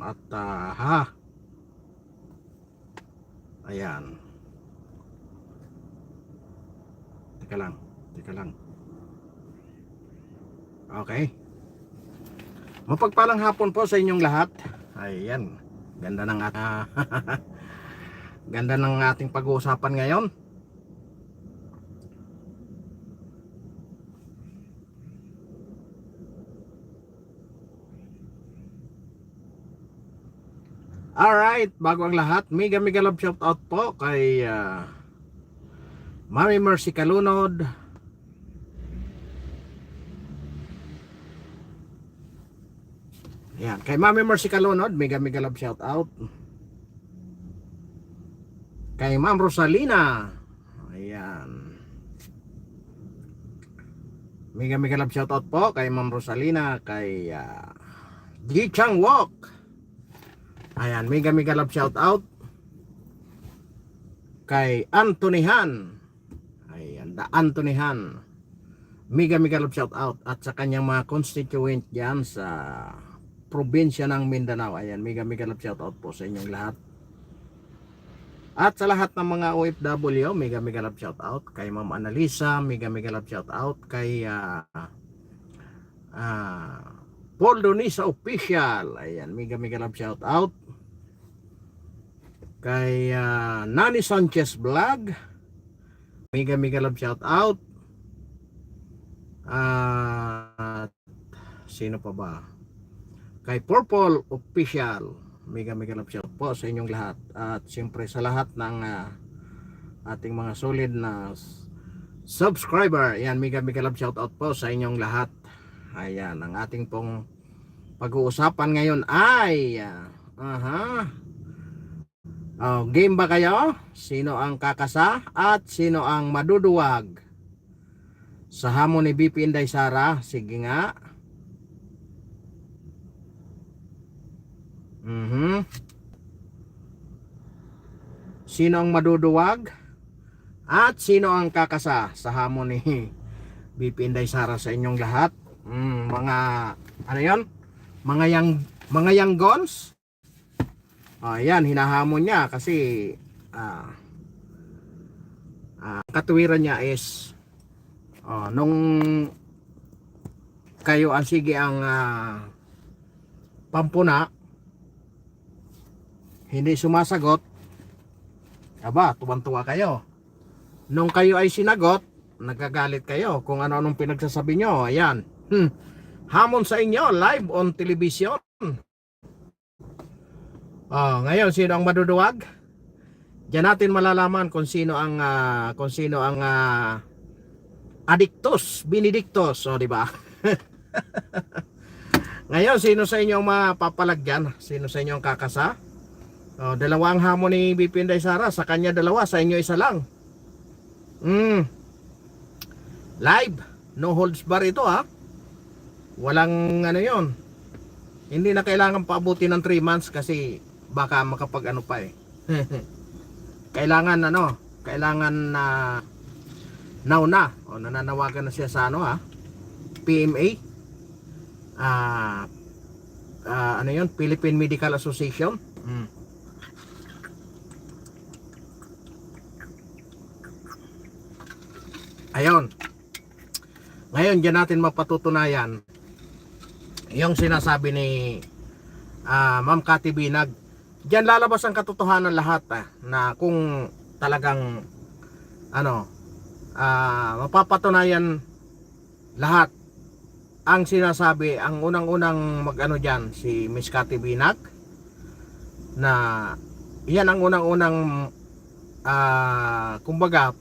at ayan, teka lang, okay, mapagpalang hapon po sa inyong lahat. Ayan, ganda ng ganda ng ating pag-uusapan ngayon. Alright, bago ang lahat, mega love shout out po kay Mami Mercy Kalunod, ayan, kay Mami Mercy Kalunod, mega love shout out. Kay Ma'am Rosalina, ayan, mega love shout out po kay Ma'am Rosalina. Kay Ji Chang Wok, ayan, mega love shout out. Kay Anthony Han, ayan, the Anthony Han, mega love shout out. At sa kanyang mga constituent dyan sa probinsya ng Mindanao, ayan, mega love shout out po sa inyong lahat. At sa lahat ng mga OFW, mega love shout out. Kay Ma'am Annalisa, mega love shout out. Kay Paul Donisa Official, ayan, mega love shout out. Kay Nani Sanchez Vlog, mega love shout out. Sino pa ba? Kay Purple Official, mega love shout po sa inyong lahat. At siyempre sa lahat ng ating mga solid na subscriber, ayan, mega love shout out po sa inyong lahat. Ayan, ang ating pong pag-uusapan ngayon ay game ba kayo? Sino ang kakasa at sino ang maduduwag sa hamon ni BP Inday Sara? Sige nga. Sino ang maduduwag at sino ang kakasa sa hamon ni BP Inday Sara sa inyong lahat? Mga ano yon? Mga young guns. Ayan, hinahamon niya kasi katuwiran niya is nung kayo ang sige ang pampuna, hindi sumasagot, aba, tuwan-tuwa kayo. Nung kayo ay sinagot, nagagalit kayo kung ano-anong pinagsasabi nyo. Ayan, hamon sa inyo live on television. Ngayon, sino ang maduduwag? Diyan natin malalaman kung sino ang adictus, benedictus, di ba? Ngayon, sino sa inyo ang mapapalagyan? Sino sa inyo ang kakasa? Dalawang hamon ni BP Inday Sara, sa kanya dalawa, sa inyo isa lang. Live, no holds bar ito walang ano yon. Hindi na kailangan paabuti ng 3 months kasi baka makapag ano pa kailangan na now na nananawagan na siya sa PMA, ano yun, Philippine Medical Association. Ayun, ngayon dyan natin mapatutunayan yung sinasabi ni Ma'am Cathy Binag. Diyan lalabas ang katotohanan lahat na kung talagang mapapatunayan lahat ang sinasabi. Ang unang-unang diyan si Miss Cathy Binag, na yan ang unang-unang kumbaga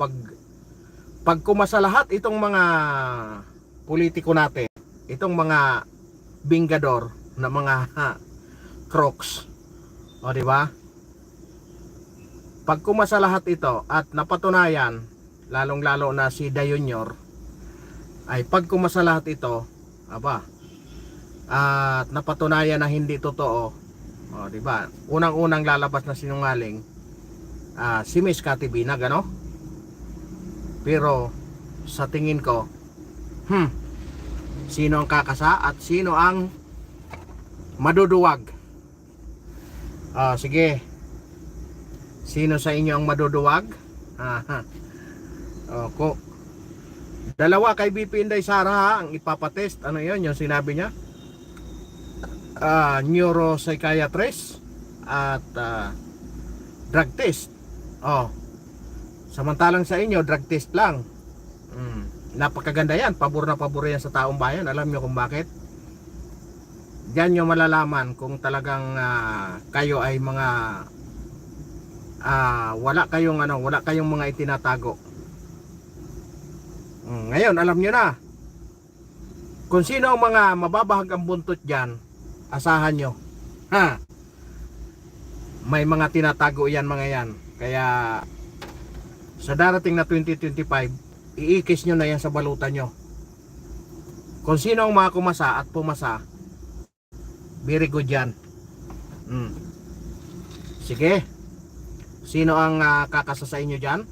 pag kumasa lahat itong mga politiko natin, itong mga bingador na mga crooks, di ba? Pag kumasa lahat ito at napatunayan, lalong-lalo na si Dayonyor, ay pag kumasa lahat ito, at napatunayan na hindi totoo, di ba? Unang-unang lalabas na sinungaling si Miss Cathy Binag, Pero sa tingin ko, sino ang kakasa at sino ang maduduwag Sige. Sino sa inyo ang maduduwag? Ah, ko. Dalawa kay BP Inday Sara ha, ang ipapatest. Ano 'yon, yung sinabi niya? Neuropsychiatrist at drug test. Samantalang sa inyo, drug test lang. Napakaganda yan. Pabor na pabor yan sa taong bayan. Alam nyo kung bakit? Diyan nyo malalaman kung talagang kayo ay mga wala kayong mga itinatago. Ngayon, alam nyo na kung sino ang mga mababahag ang buntot dyan. Asahan nyo. May mga tinatago yan, mga yan. Kaya sa darating na 2025, iikis nyo na yan sa balutan nyo. Kung sino ang mga kumasa at pumasa, very good yan. Sige. Sino ang kakasa sa inyo dyan?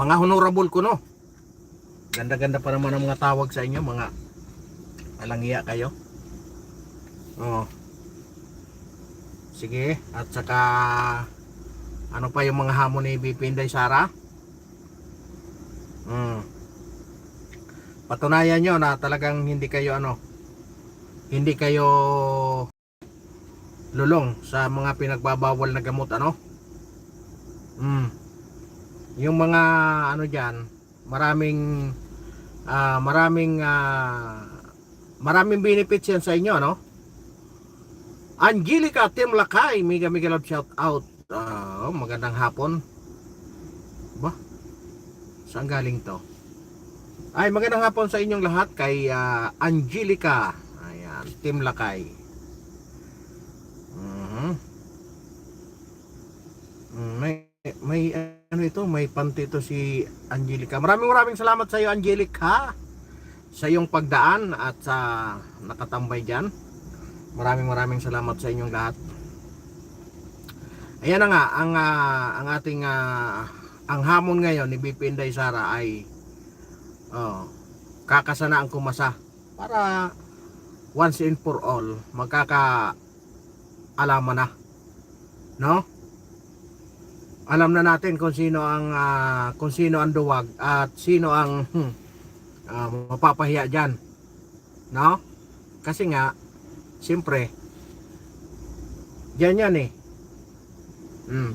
Mga honorable ko, no? Ganda-ganda pa naman ang mga tawag sa inyo, mga alangya kayo. Sige, at saka ano pa yung mga hamon ni BP Inday Sara? Patunayan nyo na talagang hindi kayo lulong sa mga pinagbabawal na gamot, ano? Yung mga diyan, maraming benefits yan sa inyo, no? Angelica Team Lakay, mega love shout out. Magandang hapon. Ba? Saan galing to? Ay, magandang hapon sa inyong lahat kay Angelica. Ayan, Team Lakay. May may panty ito si Angelica. Maraming salamat sa iyo, Angelica, sa iyong pagdaan at sa nakatambay diyan. Maraming salamat sa inyong lahat. Ayan na nga ang ating ang hamon ngayon ni BP Inday Sara ay kakasana ang kumasa para once and for all magkakaalaman na, no? Alam na natin kung sino ang duwag at sino ang mapapahiya diyan, no? Kasi nga siyempre yan eh.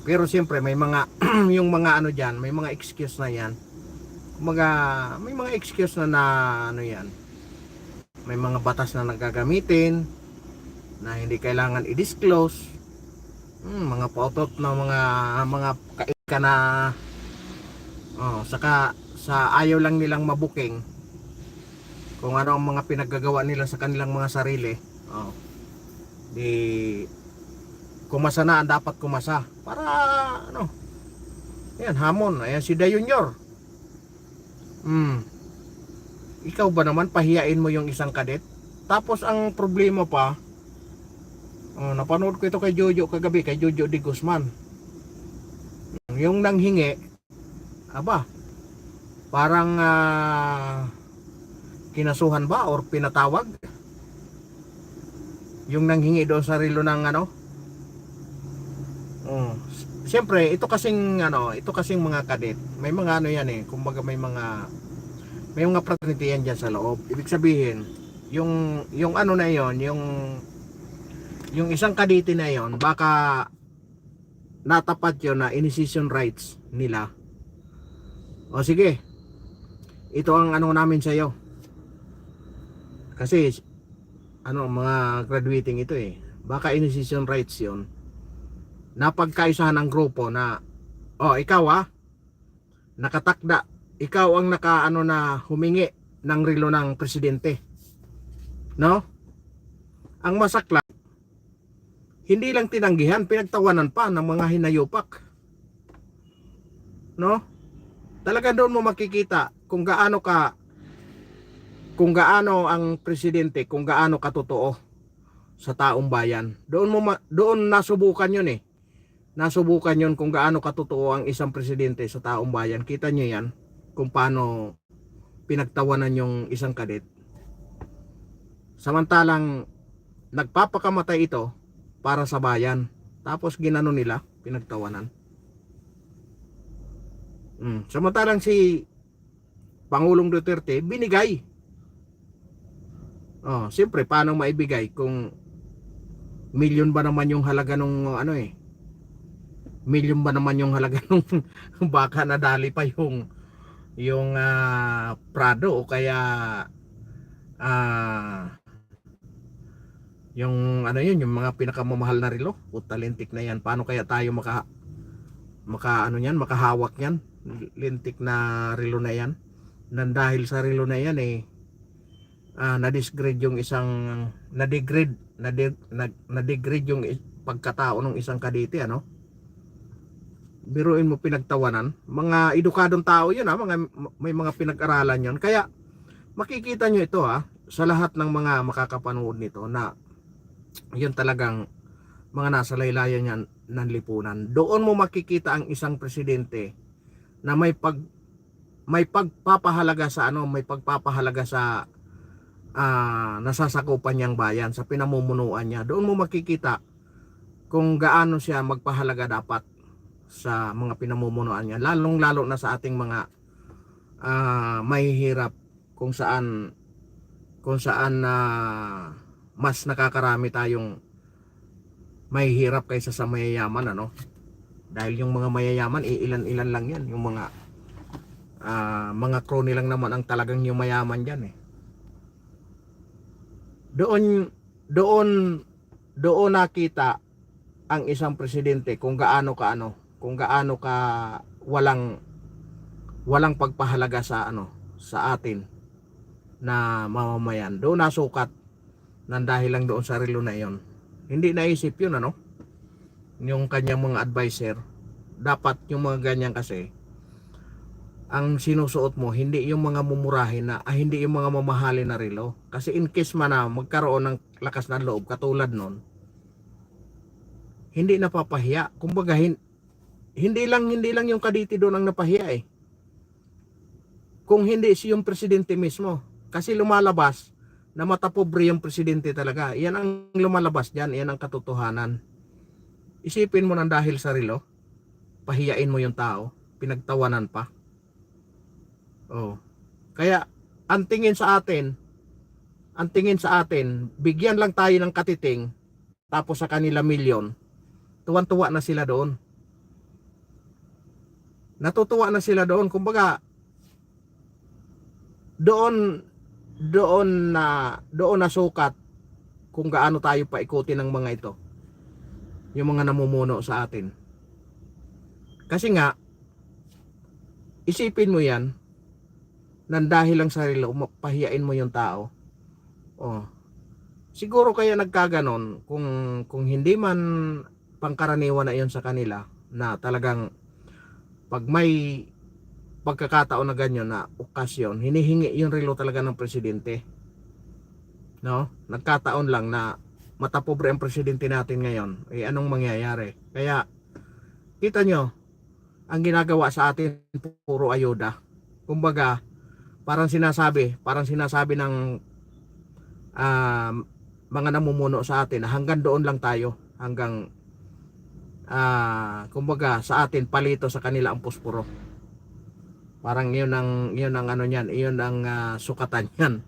Pero siyempre may mga yung mga diyan, may mga excuse na yan. May mga excuse na yan. May mga batas na nagagamitin na hindi kailangan i-disclose. Mga pautot na mga kaika na saka sa ayaw lang nilang mabuking kung ano ang mga pinaggagawa nila sa kanilang mga sarili. Di kumasa na ang dapat kumasa para yan, hamon. Ayan si Dayunyor. Ikaw ba naman pahiyain mo yung isang kadet? Tapos ang problema pa, napanood ko ito kay Jojo kagabi, kay Jojo de Guzman. Yung nanghingi, parang kinasuhan ba or pinatawag? Yung nanghingi doon sa relo ng siyempre ito kasing mga kadet, may mga yan eh, kumbaga may mga fraternity yan dyan sa loob. Ibig sabihin, yung na yon, yung isang kadete na yon, baka natapat yun na initiation rights nila. Sige, ito ang namin sa iyo. Kasi mga graduating ito eh, baka initiation rights yon, napagkaisahan ng grupo na ikaw nakatakda, ikaw ang na humingi ng relo ng presidente, no? Ang masakla, hindi lang tinanggihan, pinagtawanan pa ng mga hinayupak, no? Talaga doon mo makikita kung gaano ang presidente, kung gaano katotoo sa taong bayan. Doon nasubukan yun eh. Nasubukan yun kung gaano katotoo ang isang presidente sa taong bayan. Kita nyo yan kung paano pinagtawanan yung isang kadit. Samantalang nagpapakamatay ito para sa bayan. Tapos ginano nila, pinagtawanan. Samantalang si Pangulong Duterte binigay. Siyempre paano maibigay kung milyon ba naman yung halaga nung milyon ba naman yung halaga nung baka nadali pa yung Prado o kaya yung yung mga pinakamamahal na relo o talentik na yan. Paano kaya tayo makahawak yan, lintik na relo na yan? Dahil sa relo na yan na-degrade yung isang na-degrade yung pagkatao ng isang kadete, biruin mo pinagtawanan. Mga edukadong tao yun, may mga pinag-aralan yun. Kaya makikita nyo ito sa lahat ng mga makakapanood nito na yun talagang mga nasa laylayan yan ng lipunan. Doon mo makikita ang isang presidente na may pagpapahalaga sa may pagpapahalaga sa nasasakupan niyang bayan, sa pinamumunuan niya. Doon mo makikita kung gaano siya magpahalaga dapat sa mga pinamumunuan niya, lalong lalo na sa ating mga mahihirap, kung saan mas nakakarami tayong mahihirap kaysa sa mayayaman, dahil yung mga mayayaman ilan-ilan lang yan, yung mga crony lang naman ang talagang yung mayaman dyan. Doon nakita ang isang presidente kung gaano ka walang pagpahalaga sa atin na mamamayan. Doon nasukat nang dahil lang doon sa relo na yon. Hindi naisip yun, yung kanyang mga advisor. Dapat yung mga ganyan kasi ang sinusuot mo hindi yung mga mumurahin hindi yung mga mamahalin na relo. Kasi in case man na magkaroon ng lakas ng loob katulad nun, hindi napapahiya. Kumbaga hindi lang yung kaditi doon ang napahiya kung hindi yung presidente mismo. Kasi lumalabas na matapobre yung presidente talaga. Yan ang lumalabas diyan, yan ang katotohanan. Isipin mo nang dahil sa relo, pahiyain mo yung tao, pinagtawanan pa. Kaya ang tingin sa atin, bigyan lang tayo ng katiting, tapos sa kanila milyon, tuwan-tuwa na sila doon. Natutuwa na sila doon. Kumbaga, doon nasukat kung gaano tayo paikutin ng mga ito, yung mga namumuno sa atin. Kasi nga, isipin mo yan, nang dahil lang sa relo, pahiyain mo yung tao. Siguro kaya nagkaganon kung hindi man pangkaraniwan na yun sa kanila, na talagang pag may pagkakataon na ganyan na okasyon, hinihingi yung relo talaga ng presidente. Nagkataon lang na matapobre ang presidente natin ngayon. Anong mangyayari? Kaya kita nyo, ang ginagawa sa atin puro ayuda. Kumbaga, parang sinasabi ng mga namumuno sa atin na hanggang doon lang tayo, hanggang kumbaga sa atin palito, sa kanila ang puspuro. Parang yun ang niyan, yun ang sukatan yan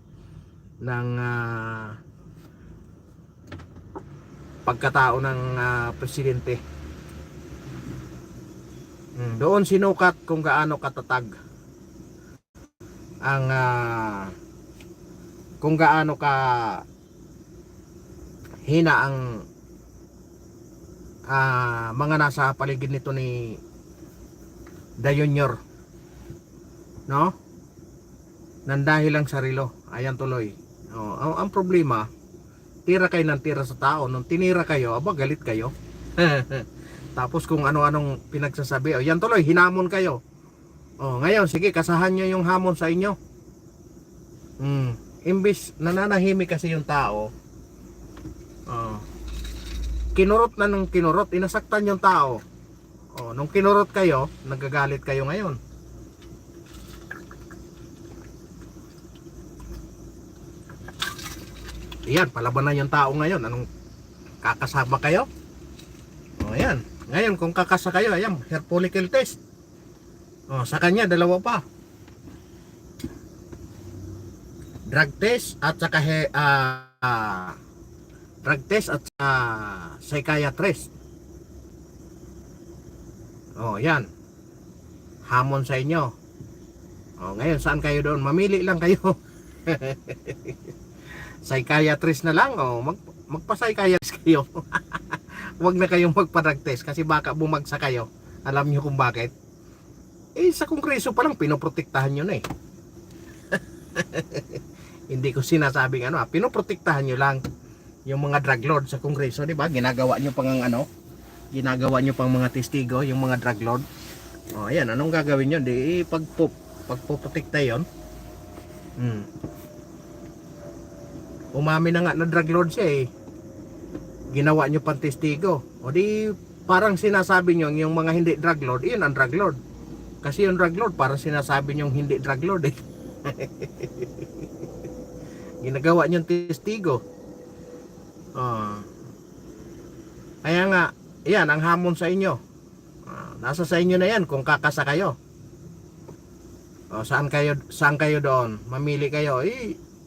ng pagkatao ng presidente. Doon sinukat kung gaano katatag ang kung gaano ka hina ang mga nasa paligid nito ni The Junior, nandahil lang sa relo. Ayan tuloy. Ang problema, tira kayo ng tira sa tao. Nung tinira kayo, galit kayo. Tapos kung ano-anong pinagsasabi, yan tuloy, hinamon kayo. Ngayon, sige, kasahan nyo yung hamon sa inyo. Imbis nananahimik kasi yung tao, kinurot na nung kinurot, inasaktan yung tao. Nung kinurot kayo, nagagalit kayo ngayon. Iyan, palabanan yung tao ngayon. Anong kakasama kayo? O ayan. Ngayon kung kakasa kayo, ayan, hair follicle test. O sa kanya dalawa pa. Drug test at saka drug test at psychiatrist. O yan. Hamon sa inyo. O ngayon saan kayo doon? Mamili lang kayo. Psychiatrist na lang o magpa-psychiatrist kayo. Huwag na kayong magpa-drug test kasi baka bumagsak kayo. Alam niyo kung bakit? Sa kongreso pa lang pinoprotektahan nyo na Hindi ko sinasabing pinoprotektahan nyo lang yung mga drug lord sa kongreso, di ba? Ginagawa nyo pang ginagawa nyo pang mga testigo yung mga drug lord. O ayan, anong gagawin nyo? Di pagpoprotekta yon. Umami na nga na drug lord siya ginawa nyo pang testigo. O di parang sinasabi nyo yung mga hindi drug lord, yun ang drug lord. Kasi yung drug lord parang sinasabi nyo hindi drug lord ginagawa nyo testigo. Kaya nga yan ang hamon sa inyo. Nasa sa inyo na yan kung kakasa kayo. Saan kayo doon? Mamili kayo.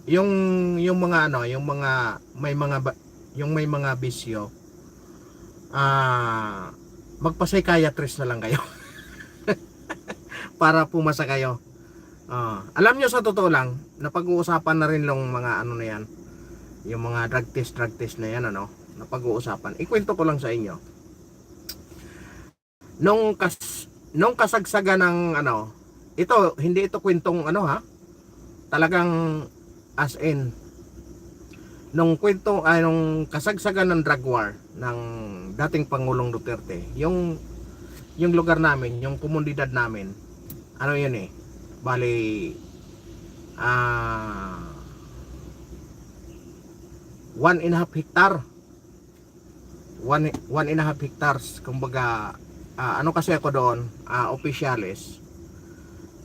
Yung mga yung mga may mga bisyo, magpa-psychiatrist na lang kayo. Para pumasa kayo. Alam nyo sa totoo lang, napag-uusapan na rin yung mga na yan, yung mga drug test na yan, napag-uusapan. Ikwento ko lang sa inyo. Nung kasagsagan ng ito, hindi ito kwentong talagang as in, nung kasagsagan ng drug war ng dating Pangulong Duterte, yung lugar namin, yung komunidad namin, yun bali 1.5 hectare 1.5 hectares kumbaga. Kasi ako doon, opisyalis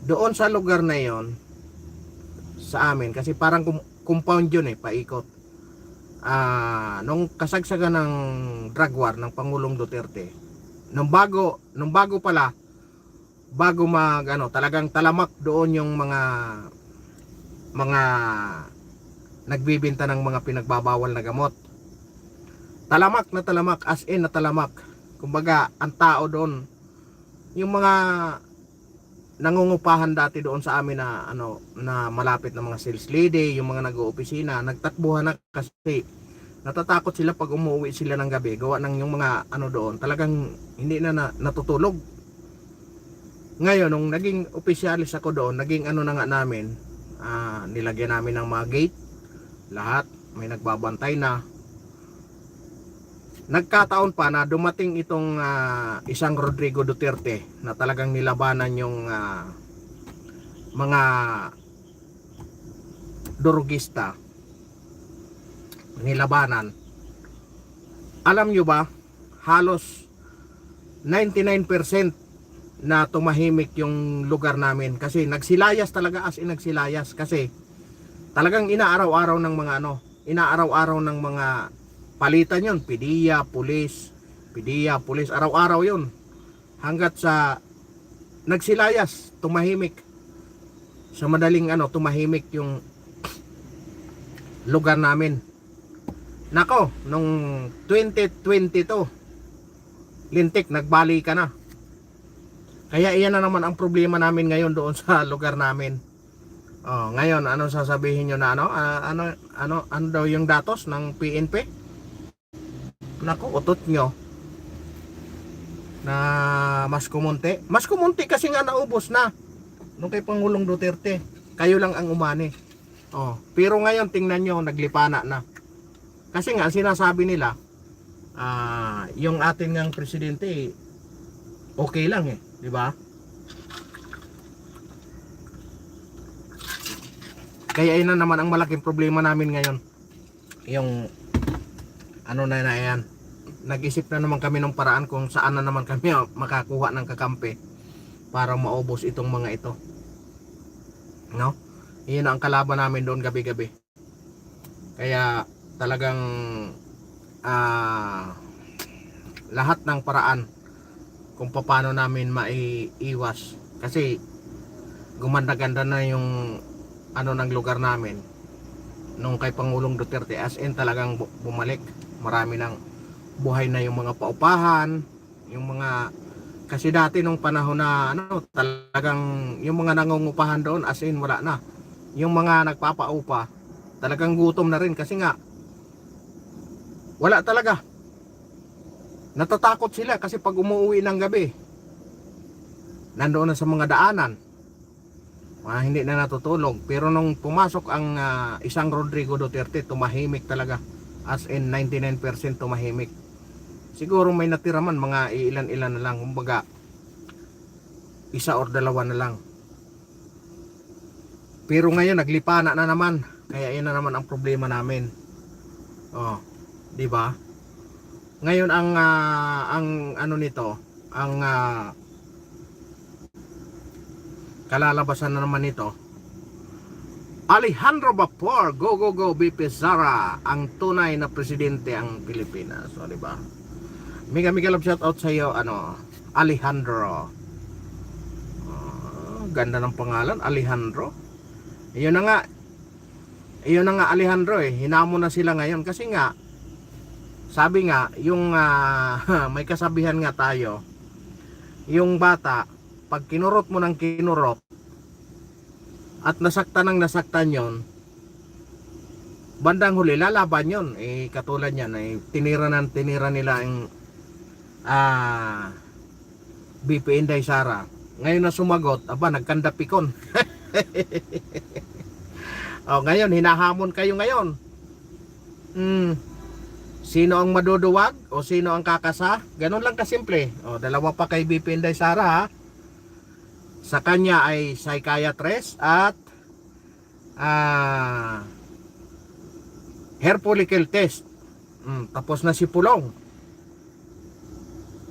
doon sa lugar na yon sa amin, kasi parang compound yun paikot. Nung kasagsagan ng drug war ng Pangulong Duterte, nung bago pala, bago talagang talamak doon yung mga nagbibenta ng mga pinagbabawal na gamot. Talamak na talamak, as in na talamak. Kumbaga ang tao doon, yung mga nangungupahan dati doon sa amin na malapit na mga sales lady, yung mga nag-oopisina, nagtakbuhan na kasi natatakot sila pag umuwi sila ng gabi, gawa ng yung mga doon talagang hindi na natutulog. Ngayon nung naging opisyalis ako doon, naging na nga namin, nilagyan namin ng mga gate, lahat may nagbabantay na. Nagkataon pa na dumating itong isang Rodrigo Duterte na talagang nilabanan yung mga durugista, nilabanan. Alam nyo ba, halos 99% na tumahimik yung lugar namin, kasi nagsilayas talaga, as in nagsilayas, kasi talagang inaaraw-araw ng mga palitan yun, PDEA, pulis, araw-araw yun, hanggat sa nagsilayas, tumahimik sa madaling tumahimik yung lugar namin. Nako, nung 2022 lintik, nagbali ka na. Kaya iyan na naman ang problema namin ngayon doon sa lugar namin. Ngayon ano sasabihin nyo na ano daw yung datos ng PNP? Nako, utot nyo na mas kumunti kasi nga naubos na nung kay Pangulong Duterte. Kayo lang ang umani. Pero ngayon tingnan nyo, naglipana na. Kasi nga sinasabi nila, yung ating ng presidente okay lang di ba? Kaya yun na naman ang malaking problema namin ngayon. Yung na yan. Nag-isip na naman kami ng paraan kung saan na naman kami makakuha ng kakampi para maubos itong mga ito. No? Iyon ang kalaban namin doon gabi-gabi. Kaya talagang ah, lahat ng paraan kung paano namin maiiwas, kasi gumanda-ganda na yung ano ng lugar namin nung kay Pangulong Duterte, as in talagang bumalik. Marami ng buhay na yung mga paupahan, yung mga, kasi dati nung panahon na ano, talagang yung mga nangungupahan doon, as in wala na. Yung mga nagpapaupa talagang gutom na rin, kasi nga wala talaga, natatakot sila kasi pag umuwi ng gabi nandoon na sa mga daanan, hindi na natutulog. Pero nung pumasok ang isang Rodrigo Duterte, tumahimik talaga, as in 99% tumahimik. Siguro may natira man, mga ilan-ilan na lang, kumbaga isa or dalawa na lang. Pero ngayon naglipana na naman, kaya yun na naman ang problema namin. Oh, di ba? Ngayon ang ano nito, ang kalalabasan na naman nito, Alejandro Vapor, go go go BP Sara, ang tunay na presidente ang Pilipinas. So, di ba? Mega love shout out sa iyo, ano, Alejandro. Ganda ng pangalan, Alejandro. Iyon na nga Alejandro, hinamon na sila ngayon kasi nga sabi nga yung may kasabihan nga tayo, yung bata pag kinurot mo ng kinurot at nasaktan ng nasaktan yon, bandang huli lalaban yon. Katulad yan, tinira nila ang BP Inday Sara. Ngayon na sumagot, nagkandapikon. Ngayon hinahamon kayo ngayon. Sino ang maduduwag o sino ang kakasa? Ganun lang kasimple. Dalawa pa kay BP Inday Sara, ha? Sa kanya ay psychiatrist at hair follicle test. Tapos na si Pulong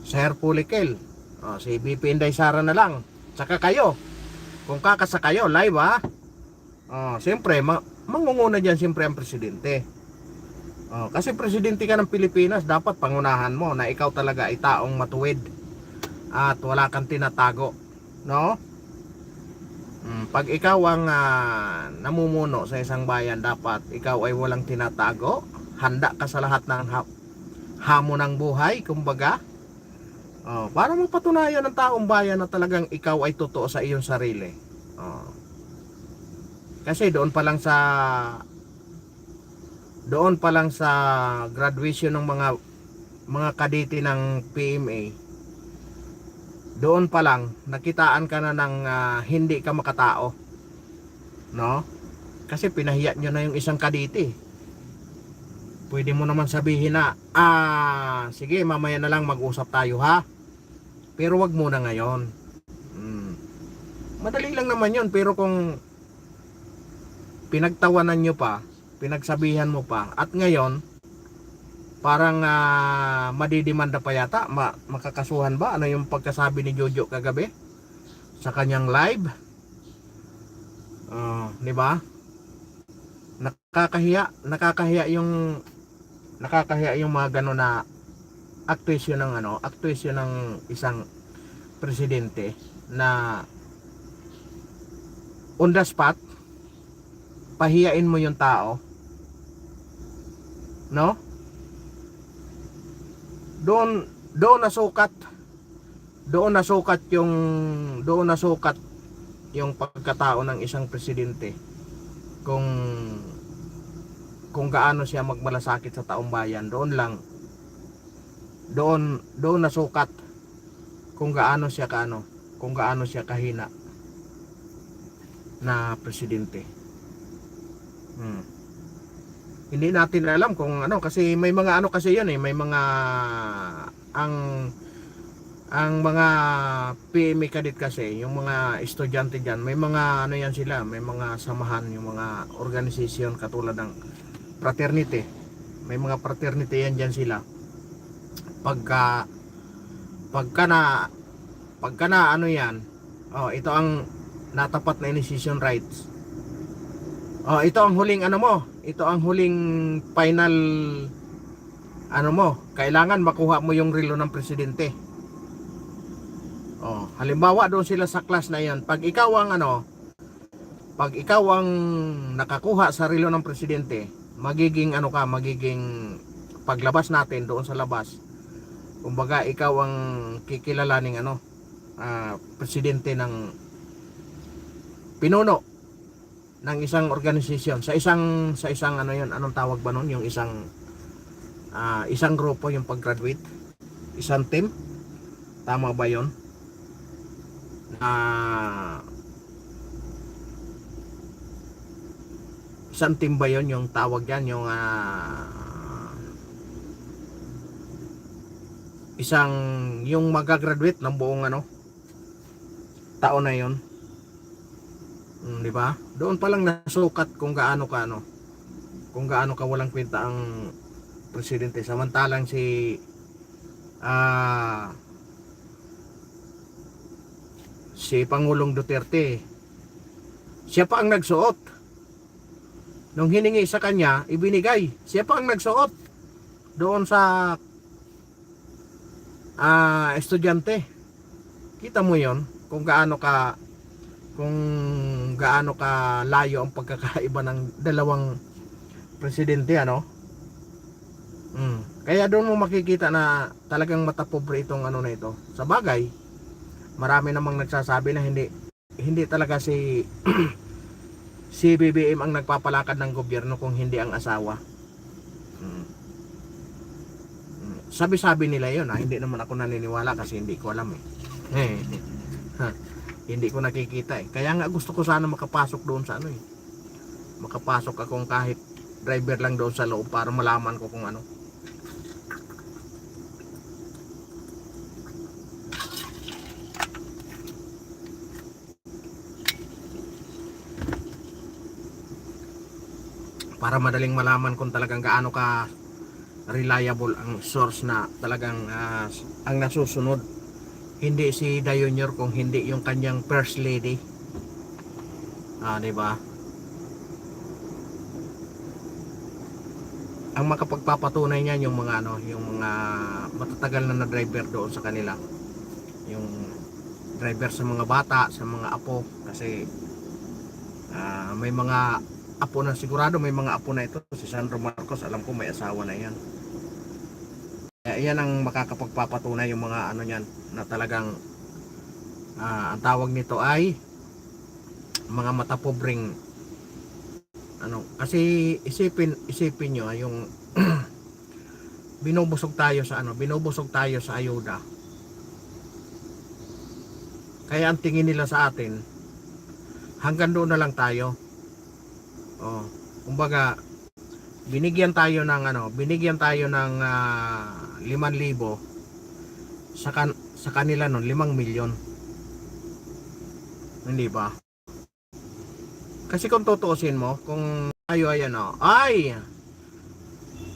sa hair follicle. Si BP Inday Sara na lang. Saka kayo, kung kakasa kayo live, ha? Siyempre mangunguna dyan siyempre ang presidente. Kasi presidente ka ng Pilipinas, dapat pangunahan mo na ikaw talaga ay taong matuwid at wala kang tinatago, no? Pag ikaw ang namumuno sa isang bayan, dapat ikaw ay walang tinatago, handa ka sa lahat ng hamon ng buhay, kumbaga, para mapatunayan ng taong bayan na talagang ikaw ay totoo sa iyong sarili. Kasi doon pa lang sa graduation ng mga kadete ng PMA, doon pa lang nakitaan ka na ng hindi ka makatao, no? Kasi pinahiya nyo na yung isang kadete. Pwede mo naman sabihin na sige, mamaya na lang mag-usap tayo, ha? Pero wag muna ngayon. Madali lang naman yun. Pero kung pinagtawanan nyo pa, pinagsabihan mo pa, at ngayon parang madidimanda pa yata, makakasuhan ba? Ano yung pagkasabi ni Jojo kagabi sa kanyang live? Di ba? Nakakahiya yung mga gano'n na actuation ng isang presidente na on the spot pahiyain mo yung tao, no? Doon nasukat yung pagkatao ng isang presidente, kung gaano siya magmalasakit sa taong bayan. Doon nasukat kung gaano siya kahina na presidente. Hindi natin alam kung ano, kasi may mga kasi yan, may mga ang mga PMA kadit kasi, yung mga estudyante diyan, may mga yan sila, may mga samahan, yung mga organisasyon katulad ng fraternity. May mga fraternity yan diyan sila. Pagka na yan, ito ang natapat na initiation rights. Ito ang huling ito ang huling final ano mo, kailangan makuha mo yung relo ng presidente. Oh, halimbawa doon sila sa class na 'yon. Pag ikaw ang nakakuha sa relo ng presidente, magiging magiging paglabas natin doon sa labas. Kumbaga ikaw ang kikilalaning presidente ng pinuno ng isang organisasyon sa isang anong tawag ba noon, yung isang grupo, yung pag-graduate, isang team, tama ba yon? Isang team ba yon yung tawag yan, yung yung magagraduate ng buong taon na yon, di ba? Doon pa lang nasukat kung gaano ka walang kwenta ang presidente, samantalang si Pangulong Duterte, siya pa ang nagsuot nung hiningi sa kanya, ibinigay, siya pa ang nagsuot doon sa estudyante. Kita mo yon kung gaano ka layo ang pagkakaiba ng dalawang presidente, Kaya doon mo makikita na talagang matapobre itong na ito. Sa bagay, marami namang nagsasabi na hindi talaga si BBM ang nagpapalakad ng gobyerno kung hindi ang asawa. Sabi-sabi nila yun, hindi naman ako naniniwala kasi hindi ko alam hindi ko nakikita Kaya nga gusto ko sana makapasok doon sa makapasok akong kahit driver lang doon sa loob para malaman ko kung para madaling malaman kung talagang gaano ka reliable ang source na talagang ang nasusunod. Hindi si Dayonior, kung hindi yung kanyang first lady. Diba? Ang makapagpapatunay niyan yung mga matatagal na driver doon sa kanila. Yung driver sa mga bata, sa mga apo, kasi may mga apo na, sigurado may mga apo na ito. Si Sandro Marcos, alam ko may asawa na yan. Yan ang makakapagpapatunay yung mga niyan na talagang ang tawag nito ay mga matapobreng kasi isipin nyo yung binubusog tayo sa ayuda, kaya ang tingin nila sa atin hanggang doon na lang tayo. Kumbaga binigyan tayo ng 5,000 sa kanila noon 5 milyon. Hindi ba? Kasi kung tutuusin mo, kung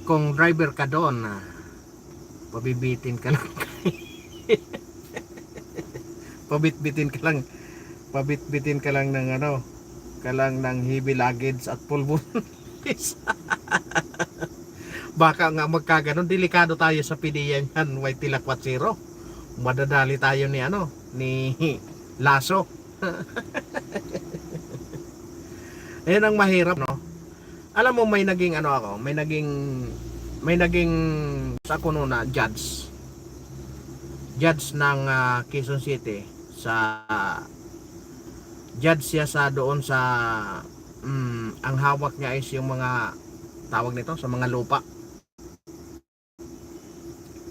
kung driver ka doon, pabibitin ka lang. Pabitbitin ka lang ng heavy luggage at pulbon. Baka nga magkaganon, delikado tayo sa PDM yan, white tilakwat zero. Madadali tayo ni Lasso. Ayan ang mahirap, Alam mo, may naging sa kuno na judge ng Quezon City, judge siya sa doon sa ang hawak niya is yung mga tawag nito sa mga lupa,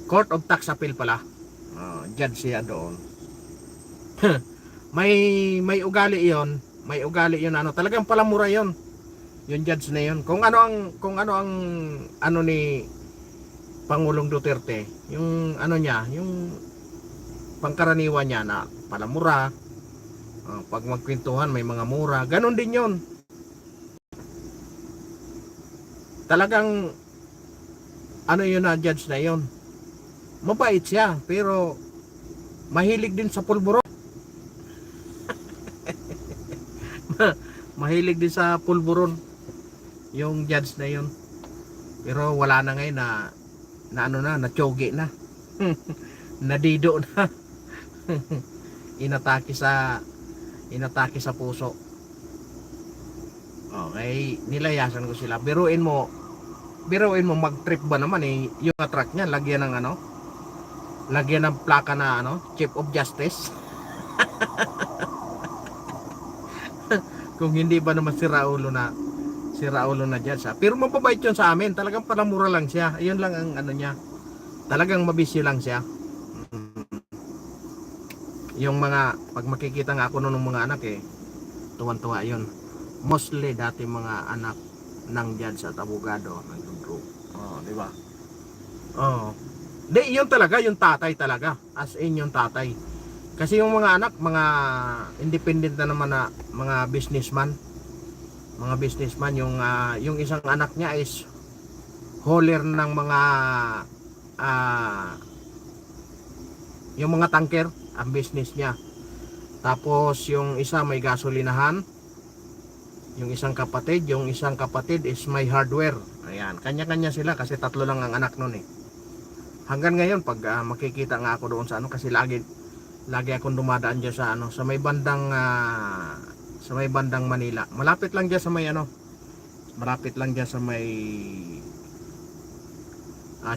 Court of Tax Appeal pala. Judge siya doon. may ugali yon talagang palamura yon yung judge na yon, kung ano ang ni Pangulong Duterte, yung niya, yung pangkaraniwan niya na palamura. Pag magkwentuhan may mga mura, ganon din yon. Talagang yun na judge na yon, mabait siya pero mahilig din sa pulburon. Mahilig din sa pulburon. yung judge na yun. Pero wala na ngayon na ano na, natyogi na. Nadido na. inatake sa puso. Okay, nilayasan ko sila. Biruin mo mag-trip ba naman eh, yung truck niya lagyan ng ano? Lagyan ng plaka na ano, Chief of Justice. Kung hindi ba naman si Raulo na dyan siya. Pero mapabait yun sa amin. Talagang palamura lang siya. Ayun lang ang ano niya. Talagang mabisyo lang siya. Yung mga, pag makikita nga ako ng mga anak eh, tuwan-tuwa yun. Mostly dati mga anak ng judge at abogado nagdudro. Oh, di ba? Oh. Di, yun talaga, yung tatay talaga. As in yung tatay. Kasi yung mga anak, mga independent na naman na mga businessman. Mga businessman, yung isang anak niya is hauler ng mga yung mga tanker, ang business niya. Tapos yung isa may gasolinahan. Yung isang kapatid is may hardware. Ayan, kanya-kanya sila kasi tatlo lang ang anak nun eh. Hanggang ngayon pag makikita nga ako doon sa ano, kasi lagi akong dumadaan diyan sa ano, sa may bandang Manila. Malapit lang diyan sa may ano. Malapit lang diyan sa may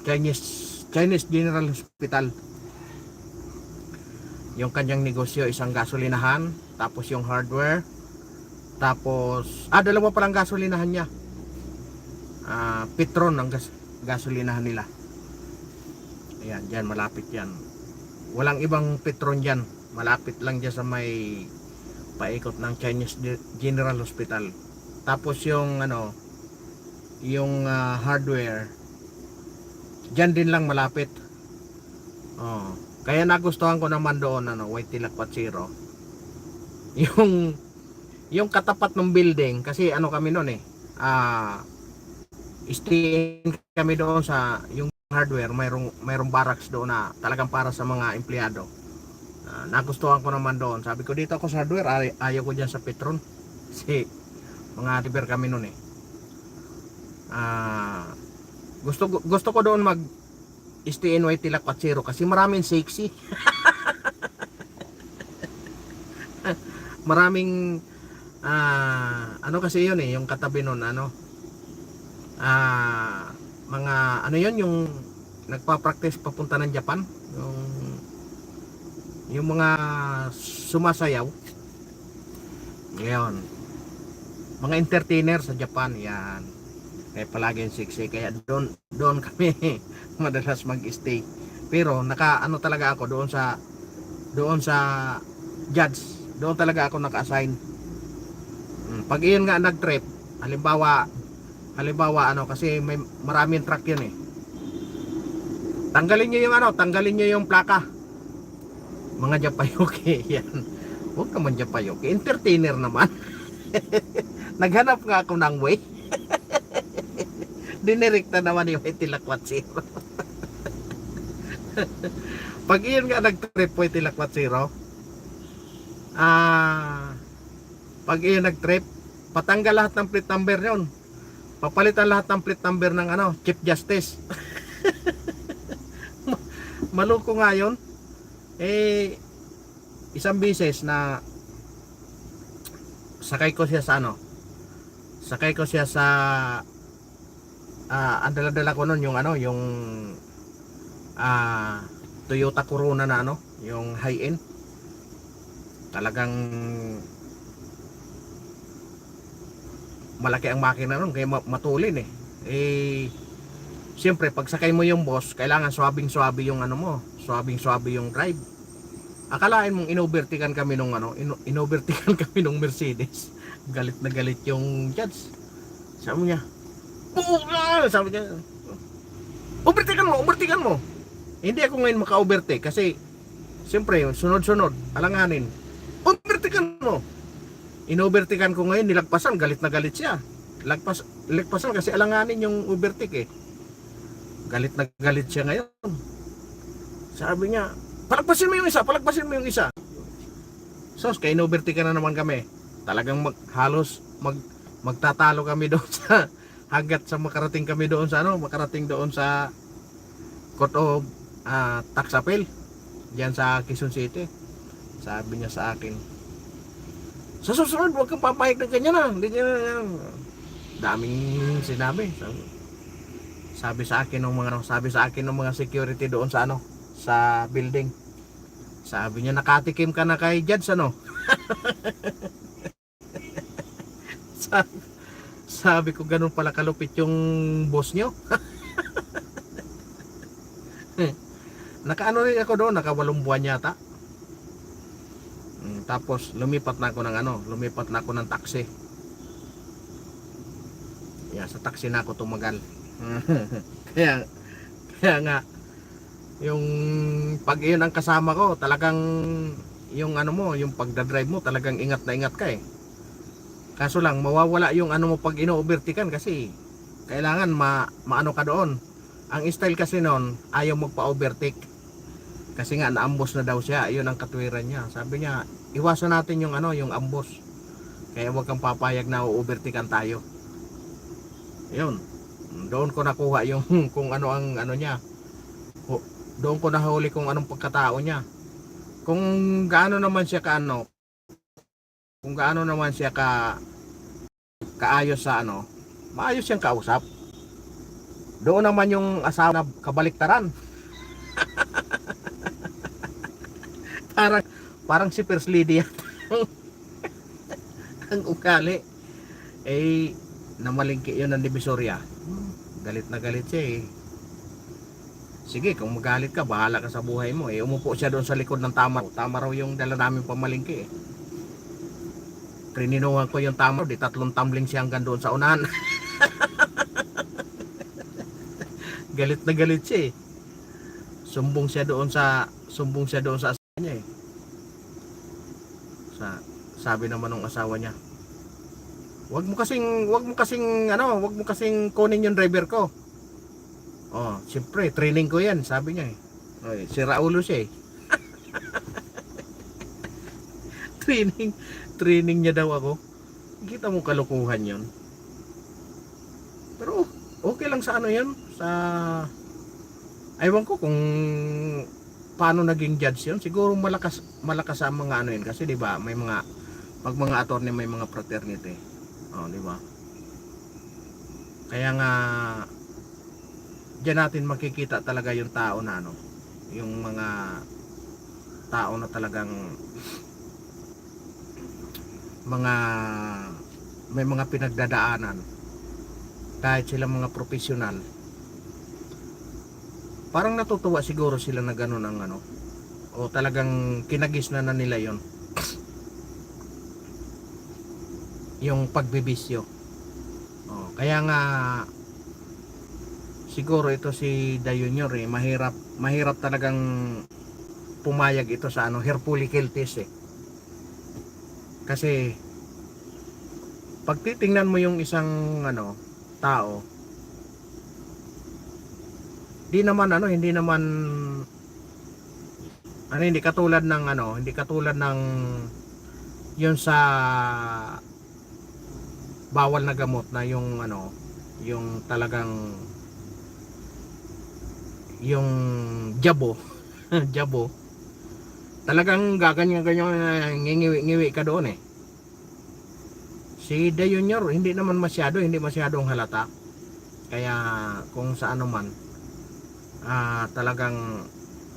Chinese General Hospital. Yung kanyang negosyo isang gasolinahan, tapos yung hardware, tapos dalawa palang gasolinahan niya. Petron ang gasolinahan nila. Ayan, diyan malapit yan. Walang ibang Petron diyan. Malapit lang diyan sa may paikot ng Chinese General Hospital. Tapos yung ano, yung hardware diyan din lang malapit. Oh, kaya nagustuhan ko naman doon ano, Waitilak Patsiro. Yung katapat ng building kasi ano kami noon eh. Stay kami doon sa yung hardware, mayroong barracks doon na talagang para sa mga empleyado. Nagustuhan ko naman doon. Sabi ko dito ako sa hardware, ayaw ko diyan sa Petron. Kasi mga tiber kami noon eh. Gusto ko doon mag stay in Waitilak Patsiro kasi maraming sexy. Maraming ano kasi yun eh, yung katabi nun ano, mga ano yun, yung nagpa-practice papunta ng Japan, yung mga sumasayaw ngayon, mga entertainer sa Japan yan, kaya palagi yung sexy, kaya doon kami madalas mag-stay. Pero naka ano talaga ako doon sa judge, doon talaga ako naka-assign. Pag iyon nga nag-trip, halimbawa ano, kasi may maraming truck yun eh, tanggalin nyo yung plaka, mga Japayoke yan. Huwag naman Japayoke, entertainer naman. Naghanap nga ako ng way. Dinirekta naman yung Waitilak Patsiro. Pag iyon nga nag-trip Waitilak Patsiro, pag iyon nag-trip, patanggal lahat ng plate number yun, papalitan lahat ng plate number ng ano, Chief Justice. Maluko nga yun. Eh, isang bises na sakay ko siya sa ang dala-dala ko nun yung ano, yung Toyota Corona na ano, yung high-end. Talagang malaki ang makina nun, kaya matulin eh. Siyempre pag sakay mo yung boss, kailangan swabing-swabe yung ano mo, swabing-swabe yung drive. Akalain mong inovertikan kami nung ano, inovertikan kami nung Mercedes. Galit na galit yung judge. Sabi niya, overtaken mo. Hindi ako ngayon maka-overtake kasi siyempre sunod-sunod, alanganin. Overtaken mo. Inovertikan ko ngayon, nilagpasan, galit na galit siya. Lagpasan kasi alanganin yung overtake eh. Galit na galit siya ngayon. Sabi niya, palagpasin mo yung isa. So, kaya inovertikan na naman kami. Talagang halos magtatalo kami doon hanggat sa makarating kami doon sa ano, makarating doon sa Court of Tax Appeal diyan sa Quezon City. Sabi niya sa akin, sa susunod huwag kang papayag ng ganyan na, hindi niya daming sinabi. Sabi sa akin ng mga sabi sa akin ng mga security doon sa ano, sa building. Sabi niya, nakatikim ka na kay Judge ano. Sabi ko, ganun pala kalupit yung boss nyo. Nakaano rin ako doon, naka 8 buwan yata. Tapos lumipat na ako ng taxi. Sa taxi na ako tumagal. kaya nga yung pag iyon ang kasama ko, talagang yung ano mo, yung pagdadrive mo, talagang ingat na ingat ka eh. Kaso lang mawawala yung ano mo pag ino-overtaken kasi kailangan maano ka doon. Ang style kasi noon, ayaw magpa-overtake. Kasi nga naambos na daw siya, iyon ang katwiran niya. Sabi niya, iwasan natin yung ano, yung ambos. Kaya wag kang papayag na overtakean tayo. Yun. Doon ko nakuha yung kung ano ang ano niya. Doon ko nahuli kung anong pagkatao niya. Kung gaano naman siya kung gaano naman siya kaayos sa ano, maayos siyang kausap. Doon naman yung asawa na kabaliktaran. parang si First Lady ang ugali. Namalingki yun ng Divisoria. Galit na galit siya eh. Sige, kung magalit ka, bahala ka sa buhay mo. Umupo siya doon sa likod ng tama. Tama raw yung dala namin pamalingki eh. Trininuhan ko yung tama, di 3 tumbling siya hanggang doon sa unahan. Galit na galit siya eh. Sumbong siya doon sa asawa niya eh. Sabi naman ng asawa niya, Wag mo kasing kunin yung driver ko. Siyempre, training ko yan, sabi niya eh. Sira ulo siya eh. Training niya daw ako. Kita mo kalukuhan yun. Pero okay lang sa ano yun, aywan ko kung paano naging judge yun. Siguro malakas sa mga ano yun, kasi di ba may mga attorney may mga fraternity. Di ba? Kaya nga diyan natin makikita talaga yung tao na ano, yung mga tao na talagang may mga pinagdadaanan, kahit sila mga profesional. Parang natutuwa siguro sila na gano'n ang ano, o talagang kinagis na nila yon yung pagbibisyo. Kaya nga siguro ito si Dayunior mahirap talagang pumayag ito sa ano, hair follicle test eh. Kasi pag titingnan mo yung isang ano tao, hindi katulad ng yun sa bawal na gamot na yung ano, yung talagang yung jabo jabo, talagang gaganyan ngiwi ka doon eh. Si De Junior hindi masyadong halata. Kaya kung sa ano man talagang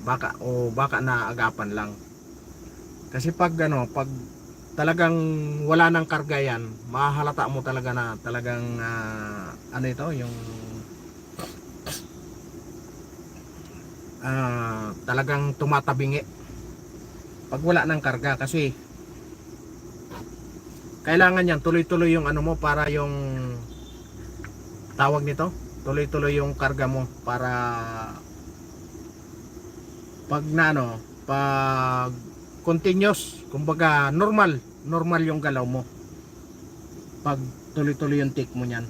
baka naagapan lang. Kasi pag talagang wala nang karga yan, mahahalata mo talaga na talagang ano ito, yung talagang tumatabingi pag wala nang karga. Kasi kailangan yan tuloy-tuloy yung ano mo, para yung tawag nito, tuloy-tuloy yung karga mo, para pag continuous, kumbaga normal yung galaw mo pag tuloy-tuloy yung tick mo niyan.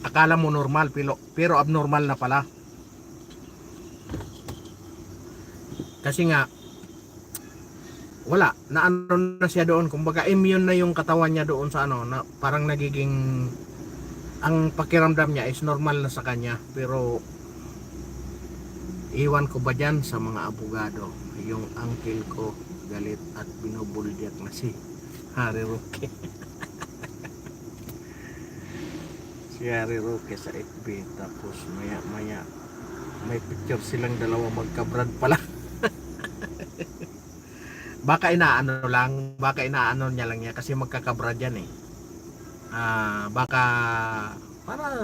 Akala mo normal pero abnormal na pala. Kasi nga wala, na ano na siya doon, kumbaga immune na yung katawan niya doon sa ano, na parang nagiging, ang pakiramdam niya is normal na sa kanya. Pero iwan ko ba dyan sa mga abogado, yung uncle ko galit at binubulyak na si Harry Roque. Si Harry Roque sa FB, tapos maya maya may picture silang dalawa magkabrad pala. Baka inaano niya lang niya kasi magkakabrad yan eh. Baka para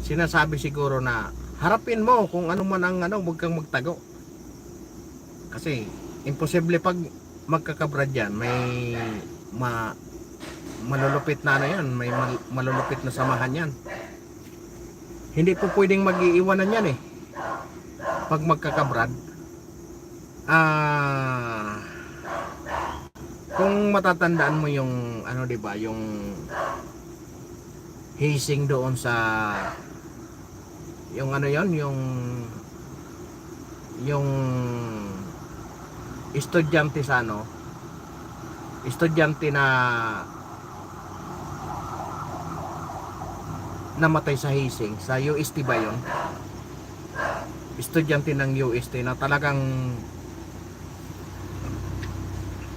sinasabi siguro na harapin mo kung ano man ang ano, huwag kang magtago. Kasi imposible pag magkakabrad yan, may malulupit na ano yan, may malulupit na samahan yan. Hindi po pwedeng mag-iiwanan yan eh. Pag magkakabrad, kung matatandaan mo yung ano, 'di ba, yung hazing doon sa yung ano yon, yung estudyante sa ano, estudyante na namatay sa hazing sa UST ba yon? Estudyante ng UST na talagang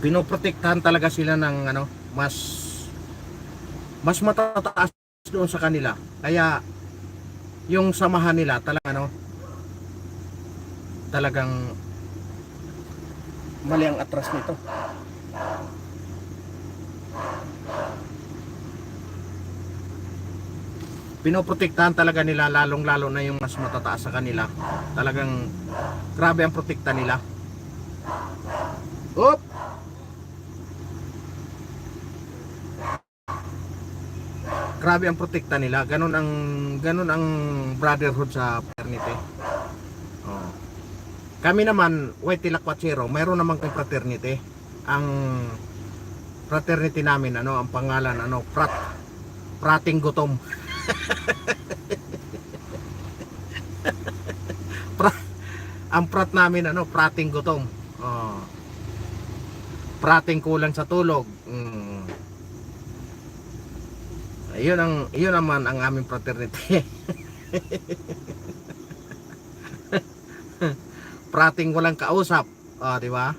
pinoprotektahan talaga sila ng ano, mas matataas doon sa kanila. Kaya yung samahan nila talagang mali ang atras nito. Pinoprotektahan talaga nila, lalong lalo na yung mas matataas sa kanila. Talagang grabe ang protekta nila. Oop! Grabe ang protekta nila. Ganun ang brotherhood sa fraternity. Oh. Kami naman, White Tilakwachero, mayroon naman kang fraternity. Ang fraternity namin, ano, ang pangalan, ano, Prating Gutom. Ang prat namin, ano, Prating Gutom. Oh. Prating kulang sa tulog. Iyon naman ang aming fraternity. Prating walang kausap. Di ba?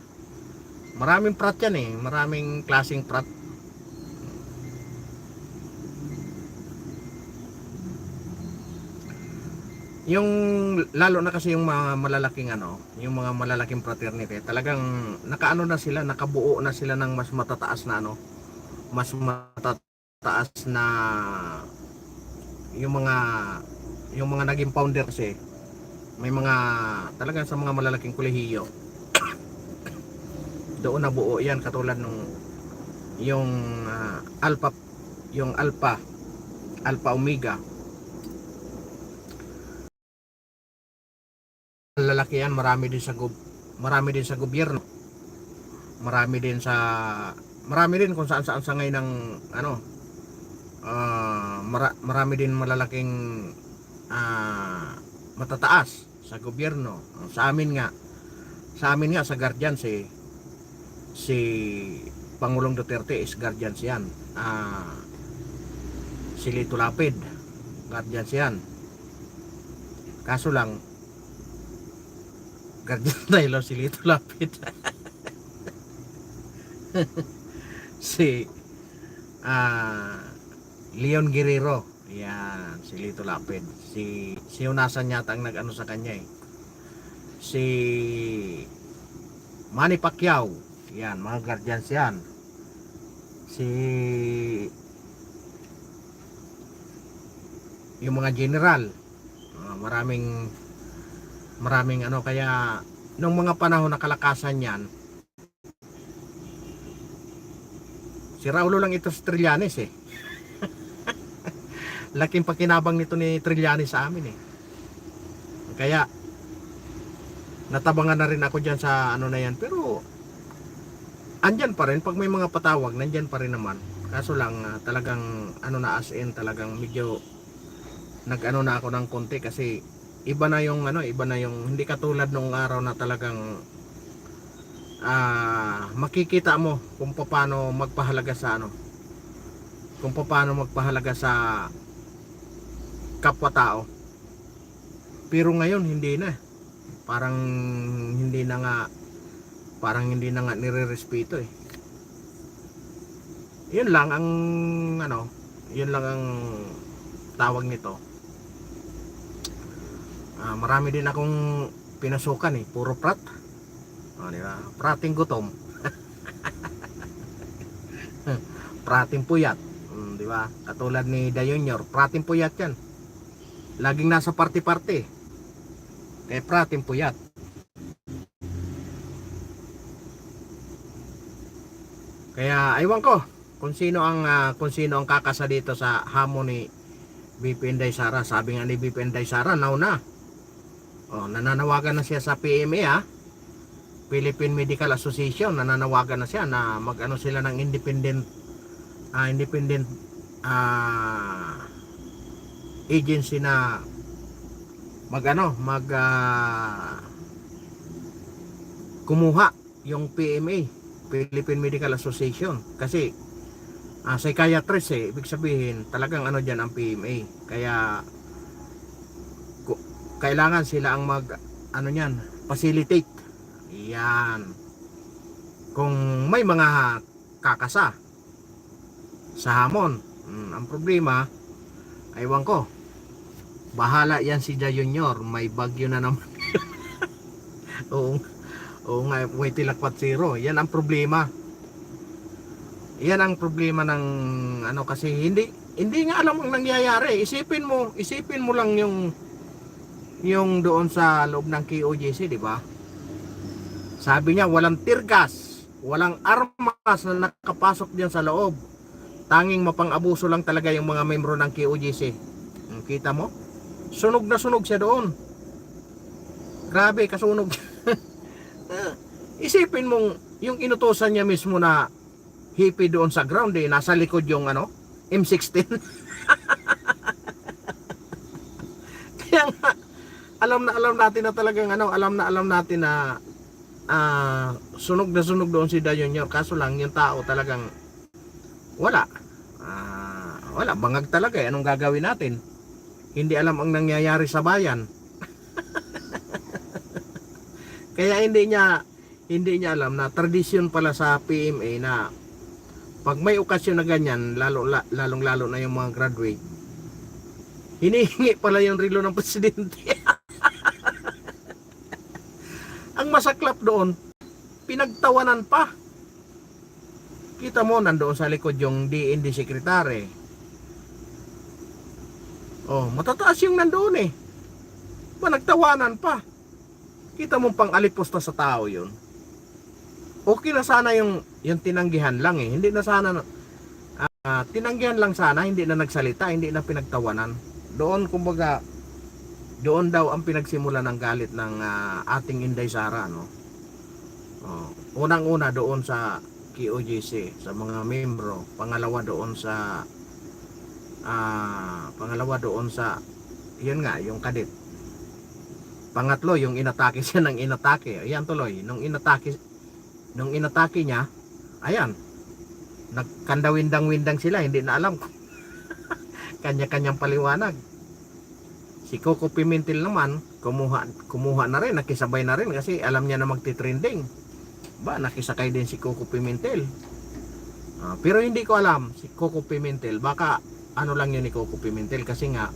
Maraming prat yan eh. Maraming klaseng prat. Yung lalo na kasi yung mga malalaking ano, yung mga malalaking fraternity, talagang nakaano na sila, nakabuo na sila ng mas matataas na ano, mas matataas na yung mga naging founder kasi may mga talagang sa mga malalaking kolehiyo doon nabuo yan, katulad nung yung Alpha Omega, lalaki yan. Marami din sa gobyerno, marami din kung saan sa ngayon ng ano, marami din malalaking matataas sa gobyerno. Sa amin nga sa guardian si Pangulong Duterte is guardian yan. Si Lito Lapid guardian yan, kaso lang guardian tayo si Lito Lapid. Si Leon Guerrero, yan, si Lito Lapid. Si Unasan yata ang nag-ano sa kanya eh. Si Manny Pacquiao, yan, mga guardians yan. Yung mga general, maraming ano, kaya nung mga panahon na kalakasan yan, si Raulo lang ito sa Trillanes eh. Laking pakinabang nito ni Trillanes sa amin eh. Kaya natabangan na rin ako dyan sa ano na yan. Pero andyan pa rin, pag may mga patawag, nandyan pa rin naman. Kaso lang talagang ano na, as in talagang medyo nag-ano na ako ng konti kasi iba na yung hindi katulad nung araw na talagang makikita mo kung paano magpahalaga sa ano, kung paano magpahalaga sa kapwa-tao. Pero ngayon hindi na. Parang hindi na nga nirerespeto eh. Yun lang ang ano, yun lang ang tawag nito. Marami din akong pinasukan eh, puro prat. Di ba? Prating gutom. Prating puyat. Di ba? Katulad ni Dayonyor, prating puyat yan. Laging nasa party-party. Kaya prating puyat. Kaya aywan ko kung sino ang kakasa dito sa hamon ni BP Inday Sara. Sabi nga ni BP Inday Sara, now na. Nananawagan na siya sa PMA Philippine Medical Association, nananawagan na siya na mag-ano sila ng independent agency na kumuha yung PMA, Philippine Medical Association, kasi psychiatrist ibig sabihin talagang ano diyan ang PMA, kaya kailangan sila ang facilitate yan kung may mga kakasa sa hamon. Ang problema, aywan ko, bahala yan si Junior, may bagyo na naman. oo nga, way tilakpat zero. Yan ang problema. Yan ang problema ng ano, kasi hindi nga alam ang nangyayari. Isipin mo lang yung doon sa loob ng KOJC, di ba? Sabi niya walang tear gas, walang armas na nakapasok diyan sa loob. Tanging mapang-abuso lang talaga yung mga membro ng KOJC. Kita mo? Sunog na sunog siya doon. Grabe, kasunog. Isipin mong yung inutosan niya mismo na hippie doon sa ground nasa likod yung M16. Kaya nga, alam natin na talagang alam natin na sunog na sunog doon si Junior. Kaso lang yung tao talagang wala bangag talaga anong gagawin natin, hindi alam ang nangyayari sa bayan. Kaya hindi niya alam na tradisyon pala sa PMA na pag may okasyon na ganyan, lalong lalo na yung mga graduate, hinihingi pala yung relo ng presidente. Ang masaklap doon, pinagtawanan pa. Kita mo, nandoon sa likod yung DND secretary. Matataas yung nandoon nagtawanan pa. Kita mo pang aliposta sa tao yun. Okay na sana yung tinanggihan lang hindi na sana tinanggihan lang sana, hindi na nagsalita, hindi na pinagtawanan. Doon kumbaga, doon daw ang pinagsimula ng galit ng ating Inday Sara, unang-una doon sa KOJC, sa mga membro, pangalawa doon sa yun nga, yung kadit. Pangatlo, yung inatake siya ng inatake. Ayan tuloy, nung inatake niya, ayan, nagkandawindang-windang sila, hindi na alam. Kanya-kanyang paliwanag. Si Coco Pimentel naman, kumuha na rin, nakisabay na rin kasi alam niya na magti-trending. Nakisakay din si Coco Pimentel. Pero hindi ko alam si Coco Pimentel, baka ano lang yun ni Coco Pimentel, kasi nga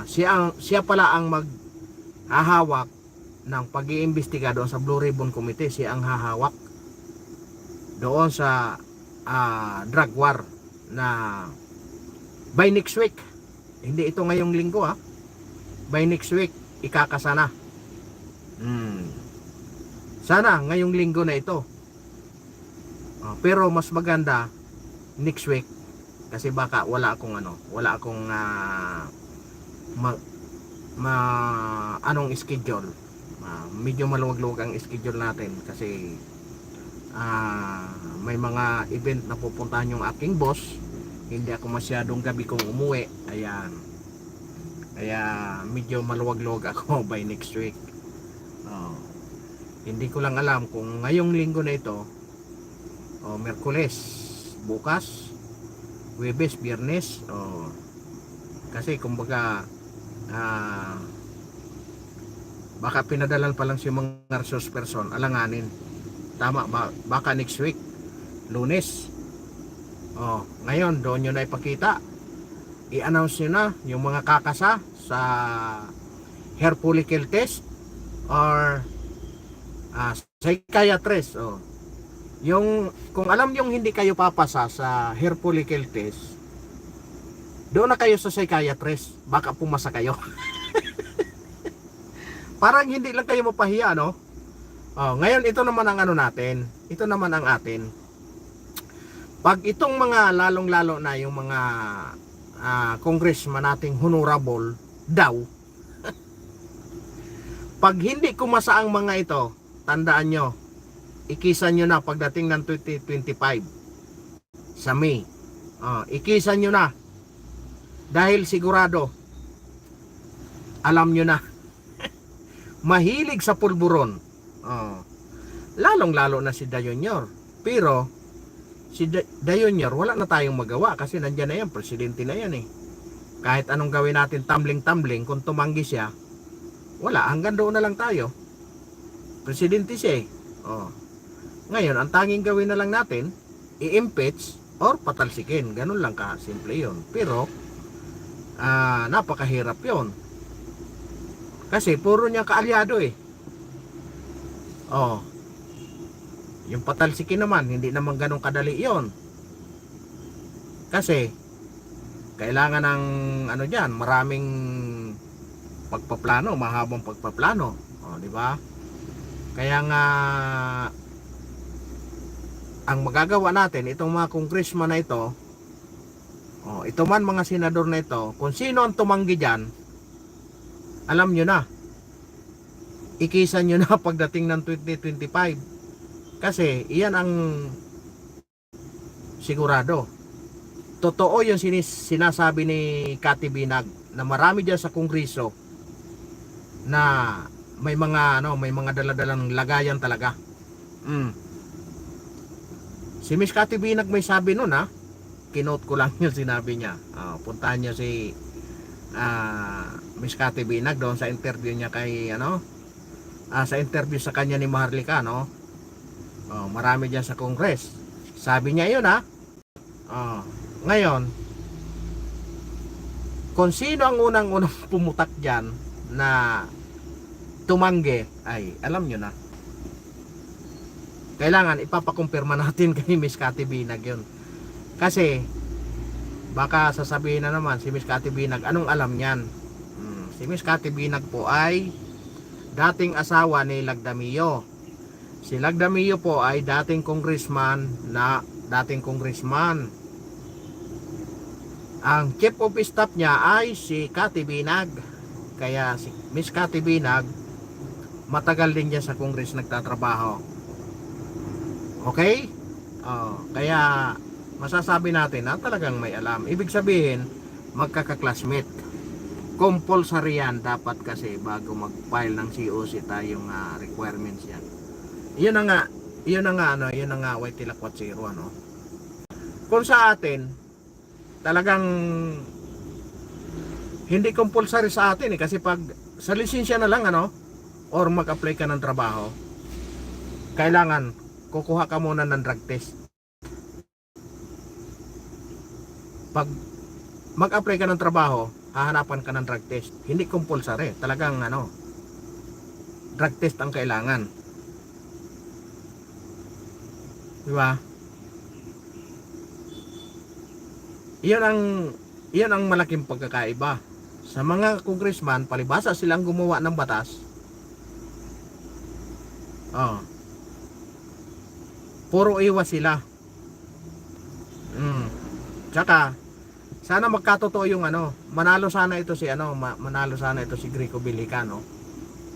siya pala ang maghahawak ng pag-iimbestiga doon sa Blue Ribbon Committee. Siya ang hahawak doon sa drug war na by next week, hindi ito ngayong linggo by next week ikakasana. Sana ngayong linggo na ito, pero mas maganda next week, kasi baka wala akong anong schedule. Medyo maluwag-luwag ang schedule natin kasi may mga event na pupuntahan yung aking boss. Hindi ako masyadong gabi kong umuwi. Ayan, kaya medyo maluwag-luwag ako by next week. Hindi ko lang alam kung ngayong linggo na ito o Miyerkules, bukas, Huwebes, Biyernes, o kasi kumbaga baka pinadalan pa lang si mga resource person, alanganin. Tama ba? Baka next week, Lunes. Ngayon doon nyo na ipakita, i-announce nyo na yung mga kakasa sa hair follicle test or psychiatrist. Yung kung alam yung hindi kayo papasa sa hair follicle test, doon na kayo sa psychiatrist, baka pumasa kayo. Parang hindi lang kayo mapahiya, no? Ngayon ito naman ang ano natin, ito naman ang atin. Pag itong mga lalong-lalo na yung mga congressman nating honorable daw, pag hindi kumasa ang mga ito, tandaan nyo, ikisan nyo na pagdating ng 2025 sa May. Ikisan nyo na dahil sigurado alam nyo na mahilig sa pulburon. Lalong-lalo na si Dayonyor. Pero si Dayonyor wala na tayong magawa kasi nandyan na yan, presidente na yan eh. Kahit anong gawin natin, tumbling-tumbling, kung tumanggi siya, wala, hanggang doon na lang tayo. Presidente siya eh. Ngayon, ang tanging gawin na lang natin, i-impeach or patalsikin. Ganun lang ka, simple yun. Pero napakahirap yun. Kasi puro niya kaalyado eh. Yung patalsikin naman, hindi naman ganun kadali yon. Kasi kailangan ng ano diyan, maraming pagpaplano, mahabang pagpaplano, di ba? Kaya nga ang magagawa natin itong mga congressman na ito, ito man mga senador na ito, kung sino ang tumanggi diyan, alam nyo na, ikisan nyo na pagdating ng 2025. Kasi iyan ang sigurado. Totoo yung sinasabi ni Cathy Binag na marami dyan sa kongreso na may mga may mga daladalang lagayan talaga. Si Miss Cathy Binag may sabi nun kinote ko lang yung sinabi niya. Puntahan niyo si Miss Cathy Binag doon sa interview niya kay sa interview sa kanya ni Maharlika, marami diyan sa Congress. Sabi niya yun ngayon, kung sino ang unang pumutak diyan na tumanggi, ay alam nyo na. Kailangan ipapakumpirma natin kay Miss Cathy Binag yun. Kasi baka sasabihin na naman si Miss Cathy Binag, anong alam niyan? Si Miss Cathy Binag po ay dating asawa ni Lagdamio. Si Lagdamio po ay dating congressman. Ang chief of staff niya ay si Cathy Binag. Kaya si Miss Cathy Binag matagal din niya sa Congress nagtatrabaho. Okay? Kaya masasabi natin na talagang may alam. Ibig sabihin, magkaka-classmate. Compulsory yan dapat kasi bago mag-file ng COC tayong requirements yan. Yun na nga white tilakwat zero Kung sa atin talagang hindi compulsory sa atin kasi pag sa lisensya na lang or mag-apply ka ng trabaho, kailangan kukuha ka muna ng drug test. Pag mag-apply ka ng trabaho, hahanapan ka ng drug test. Hindi compulsory, talagang drug test ang kailangan. Di ba? Iyan ang malaking pagkakaiba. Sa mga congressman, palibhasa silang gumawa ng batas. Puro iwas sila. Tsaka sana magkatotoo yung manalo sana ito si Greco Bilicano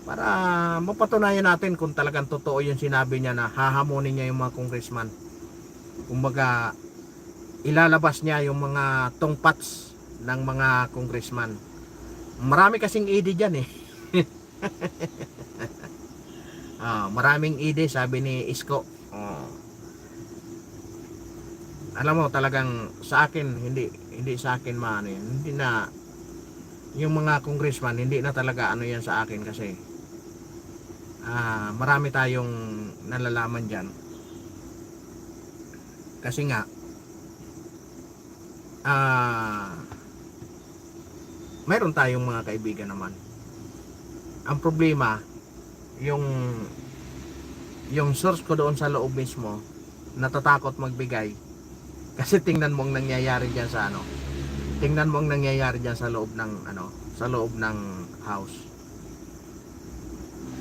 para mapatunayan natin kung talagang totoo yung sinabi niya na hahamunin niya yung mga congressman. Kumbaga ilalabas niya yung mga tongpats ng mga congressman. Marami kasing ED dyan Maraming ide, sabi ni Isko. Alam mo talagang sa akin, hindi sa akin maano yan. Hindi na yung mga congressman, hindi na talaga ano yan sa akin kasi marami tayong nalalaman diyan. Kasi nga mayroon tayong mga kaibigan naman. Ang problema, yung source ko doon sa loob mismo, natatakot magbigay. Kasi tingnan mo ang nangyayari diyan sa ano. Tingnan mo ang nangyayari diyan sa loob ng ano, sa loob ng house.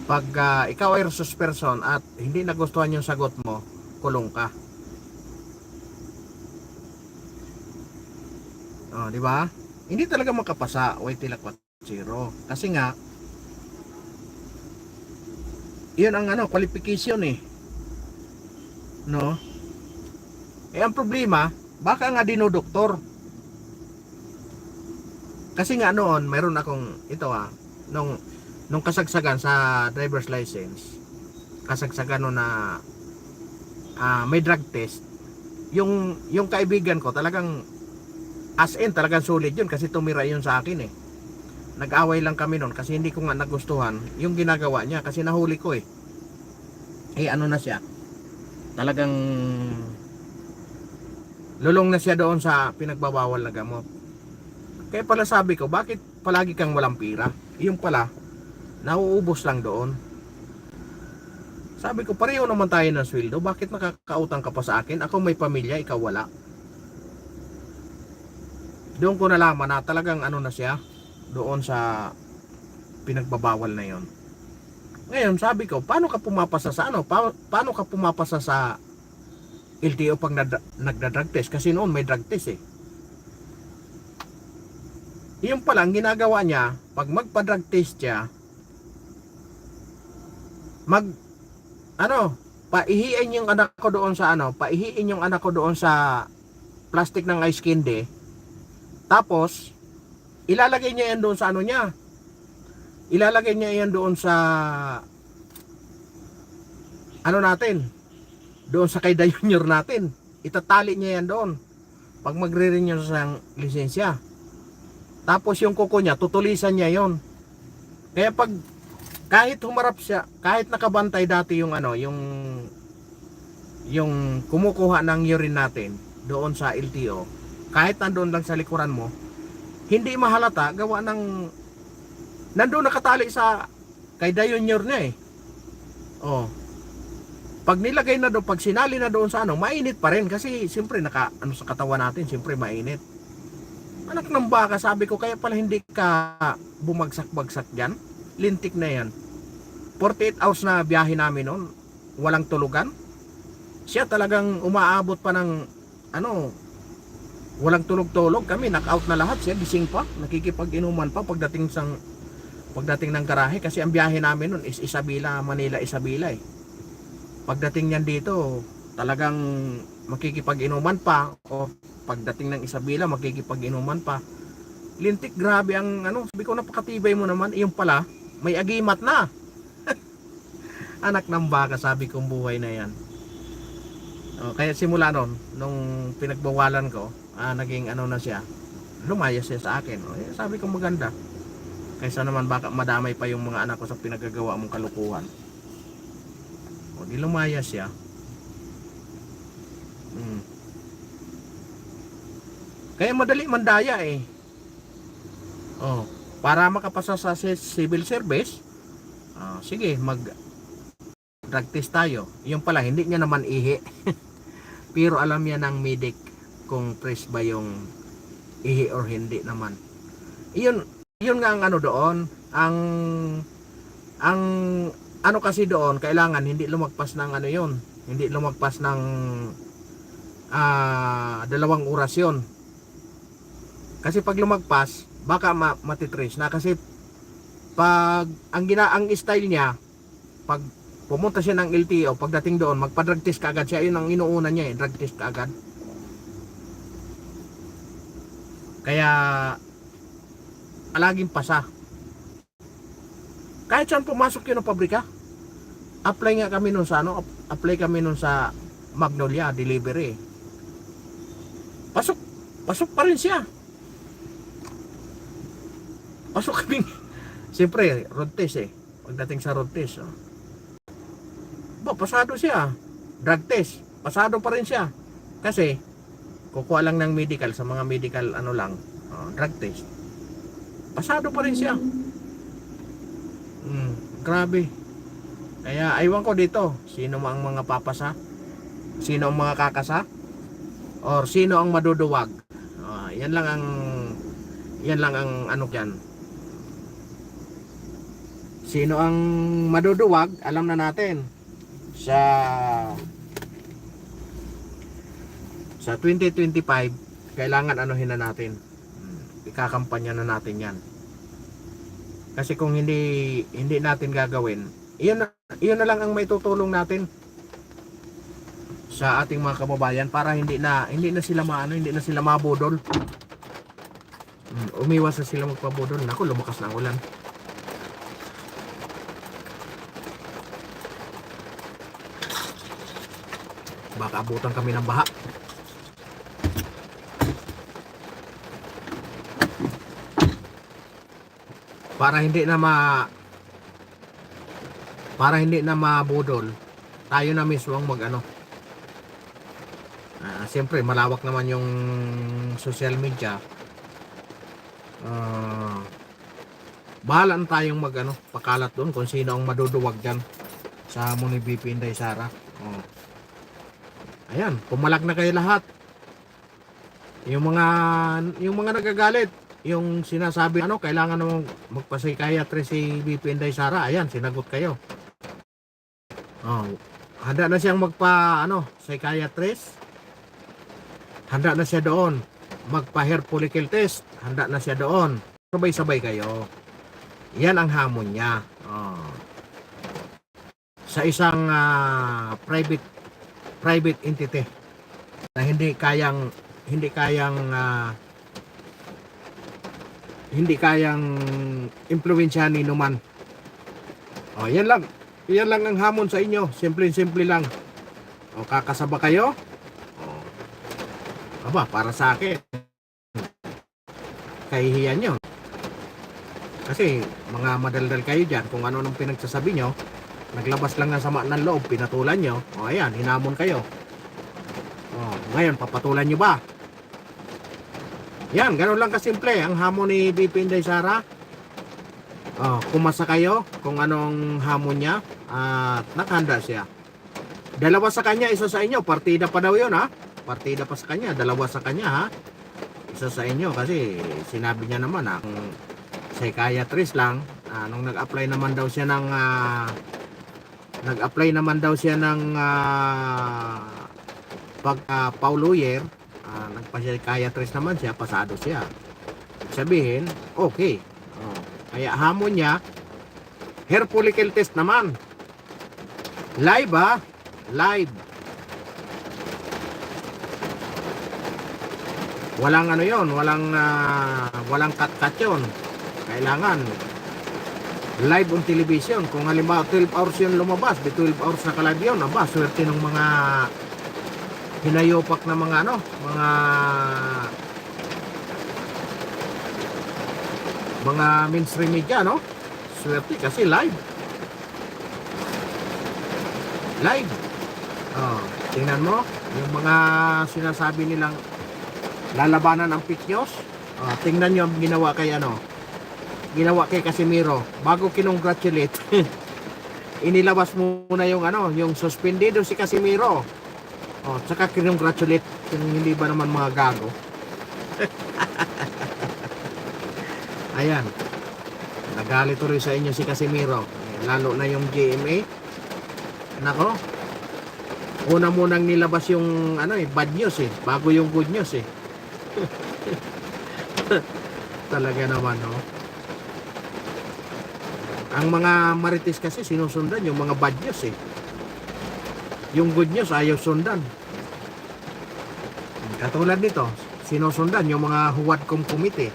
Pag ikaw ay resource person at hindi nagustuhan yung sagot mo, kulong ka. Di ba? Hindi talaga makapasa, way tilakwat zero. Kasi nga, yun ang ano, qualification eh. No? Ang problema, baka nga dinodoktor. Kasi nga noon, mayroon akong, nung kasagsagan sa driver's license, kasagsagan noon na may drug test, yung kaibigan ko talagang as in talagang solid yun kasi tumira yun sa akin eh. Nag-away lang kami noon kasi hindi ko nga nagustuhan yung ginagawa niya kasi nahuli ko eh. Ano na siya, talagang lulong na siya doon sa pinagbabawal na gamot. Kaya pala sabi ko, bakit palagi kang walang pira? Yung pala, nauubos lang doon. Sabi ko, pareho naman tayo ng sweldo, bakit nakakautang ka pa sa akin? Ako may pamilya, ikaw wala. Doon ko nalaman na talagang ano na siya, doon sa pinagbabawal na yon. Ngayon, sabi ko, paano ka pumapasa sa ano? Paano ka pumapasa sa LTO pag nagda-drug test? Kasi noon may drug test eh. Yung pala, ang ginagawa niya, pag magpa-drug test siya, paihiin yung anak ko doon sa paihiin yung anak ko doon sa plastic ng ice candy. Tapos, ilalagay niya yan doon sa niya. Ilalagay niya yan doon sa natin. Doon sa kay Junior natin. Itatali niya yan doon. Pag magre-renew sa lisensya. Tapos yung kuko niya, tutulisan niya yon. Kaya pag kahit humarap siya, kahit nakabantay dati yung yung kumukuha ng urine natin doon sa LTO, kahit nandoon lang sa likuran mo, hindi mahalata gawa ng nandoon nakatali sa kay Junior niya eh. Pag nilagay na doon, pag sinali na doon sa mainit pa rin kasi siyempre sa katawan natin, siyempre mainit. Anak ng baka, sabi ko, kaya pala hindi ka bumagsak-bagsak dyan. Lintik na yan. 48 hours na biyahe namin noon, walang tulugan. Siya talagang umaabot pa ng walang tulog-tulog. Kami knockout na lahat, siya gising pa, nakikipag-inuman pa pagdating ng garahe kasi ang biyahe namin noon is Isabela, Manila, Isabela eh. Pagdating niyan dito, talagang makikipag-inuman pa, o pagdating ng Isabela makikipag-inuman pa. Lintik, grabe ang sabi ko, napakatibay mo naman. Yung pala, may agimat na. Anak ng baka, sabi kong buhay na yan. Kaya simula noon, nung pinagbawalan ko, naging na siya, lumayas siya sa akin. Sabi ko, maganda. Kaysa naman baka madamay pa yung mga anak ko sa pinagagawa mong kalukuhan. Di lumayas siya. Kaya madali mandaya eh. Para makapasa sa civil service, sige, drug test tayo. Yung pala, hindi niya naman ihi. Pero alam niya ng medic kung fresh ba yung ihi or hindi naman. Yun nga ang doon, ang kasi doon, kailangan hindi lumagpas ng yun. Hindi lumagpas ng 2 orasyon. Kasi pag lumagpas, baka matitrace na kasi pag ang style niya, pag pumunta siya ng LTO, pagdating doon, magpa-drug test kaagad siya. Yun ang inuuna niya drug test kaagad. Kaya palaging pasa. Kahit saan pumasok yun ng pabrika, apply nga kami nun sa ano, apply kami nun sa Magnolia Delivery. Pasok pa rin siya. Pasok kami. Siyempre, road test eh. Pagdating sa road test, pasado siya. Drug test, pasado pa rin siya. Kasi, kukuha lang ng medical sa mga medical ano lang, drug test. Pasado pa rin siya. Grabe. Kaya aywan ko dito, sino ang mga papasa? Sino ang mga kakasa? Or sino ang maduduwag? Yan lang ang ano diyan. Sino ang maduduwag? Alam na natin. Sa 2025, kailangan anuhin na natin. Ikakampanya na natin 'yan. Kasi kung hindi natin gagawin, iyon na lang ang may tutulong natin sa ating mga kababayan para hindi na sila hindi na sila mabudol. Umiwas na sila magpabudol. Naku, lumakas na ang ulan. Baka abutan kami ng baha. Para hindi na mabudol, tayo na mismo ang mag-ano. Siyempre malawak naman yung social media. Bahala na tayong mag-ano, pakalat doon kung sino ang maduduwag diyan sa Muni BP Inday Sara. Ayan, pumalag na kayo lahat. Yung mga nagagalit, yung sinasabi kailangan mo magpa-psychiatrist si BP Inday Sara. Ayan, sinagot kayo. Handa na siyang psychiatrist. Handa na siya doon. Magpa-hair follicle test. Handa na siya doon. Sabay-sabay kayo. Yan ang hamon niya. Sa isang private entity na hindi kayang impluwensyahan ni numan. Yan lang ang hamon sa inyo. Simple lang. Kakasaba kayo? Para sa akin, kahihiyan nyo. Kasi mga madaldal kayo dyan, kung ano nung pinagsasabi nyo, naglabas lang ng sama ng loob, pinatulan nyo. Ayan, hinamon kayo. Ngayon, papatulan nyo ba? Yan, gano'n lang kasimple ang hamon ni BP Inday Sara. Kumasa kayo kung anong hamon niya at nakahanda siya. Dalawa sa kanya, isa sa inyo. Partida pa daw yun, ha? Partida pa sa kanya, dalawa sa kanya, ha? Isa sa inyo kasi sinabi niya naman psychiatrist lang. Nung nag-apply naman daw siya ng pag lawyer, nagpa-psychiatrist naman siya, pasado siya. Sabihin, okay. Kaya hamon niya, hair follicle test naman. Live, ha? Live. Walang yon, walang cut-cut yun. Kailangan live on television. Kung halimbawa 12 hours yun lumabas, 12 hours na ka-live yun, swerte ng mga hinayopak na mga mainstream media, no? Swerte kasi live. Tingnan mo yung mga sinasabi nilang lalabanan ang fake news. Tingnan nyo ang ginawa kay Casimiro. Bago kinongratulate, inilabas muna yung suspendido si Casimiro. Tsaka kinongratulate. Hindi ba naman mga gago? Ayan, nagalit tuloy sa inyo si Casimiro, lalo na yung GMA. Nako, una munang nilabas yung bad news bago yung good news talaga naman, no? Ang mga marites kasi sinusundan yung mga bad news yung good news ayaw sundan. Katulad nito, sinusundan yung mga Huwadcom committee.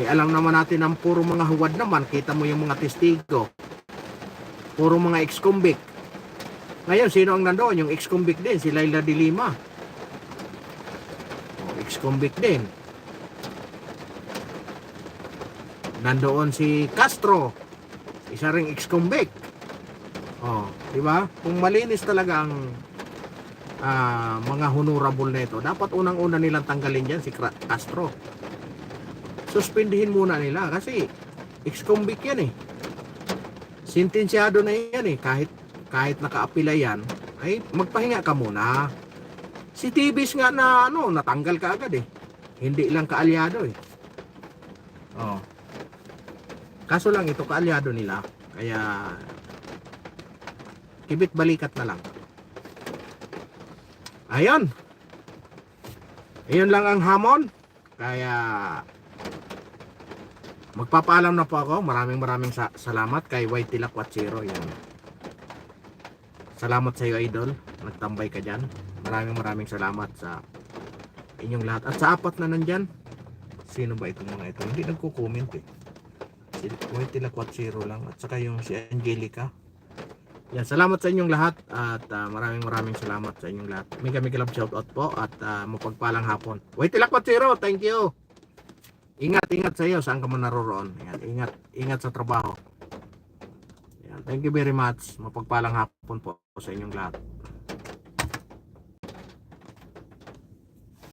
Alam naman natin ang puro mga huwad naman. Kita mo yung mga testigo. Puro mga ex-convict. Ngayon, sino ang nandoon? Yung ex-convict din, si Laila de Lima. Ex-convict din. Nandoon si Castro, isa ring ex-convict. Di ba? Kung malinis talaga ang mga honorable na ito, dapat unang-una nilang tanggalin dyan si Castro. Suspindihin muna nila kasi ex-convict yan eh. Sentensyado na yan eh. Kahit naka-apila yan, ay magpahinga ka muna. Si Tibis nga na natanggal ka agad eh. Hindi lang kaalyado eh. Kaso lang ito kaalyado nila. Kaya kibit balikat na lang. Ayun. Ayun lang ang hamon. Kaya magpapaalam na po ako. Maraming salamat kay Whitey Lakwachero. Yan. Salamat sa iyo, idol. Nagtambay ka dyan. Maraming salamat sa inyong lahat. At sa apat na nandyan, sino ba itong mga ito? Hindi nagko-comment eh. Si Whitey Lakwachero lang. At saka yung si Angelica. Yan, salamat sa inyong lahat. At maraming salamat sa inyong lahat. Mega love shoutout po. At mapagpalang hapon. Whitey Lakwachero, thank you. Ingat sa iyo saan ka man naroroon. Yan, ingat sa trabaho. Yan, thank you very much. Mapagpalang hapon po sa inyong lahat.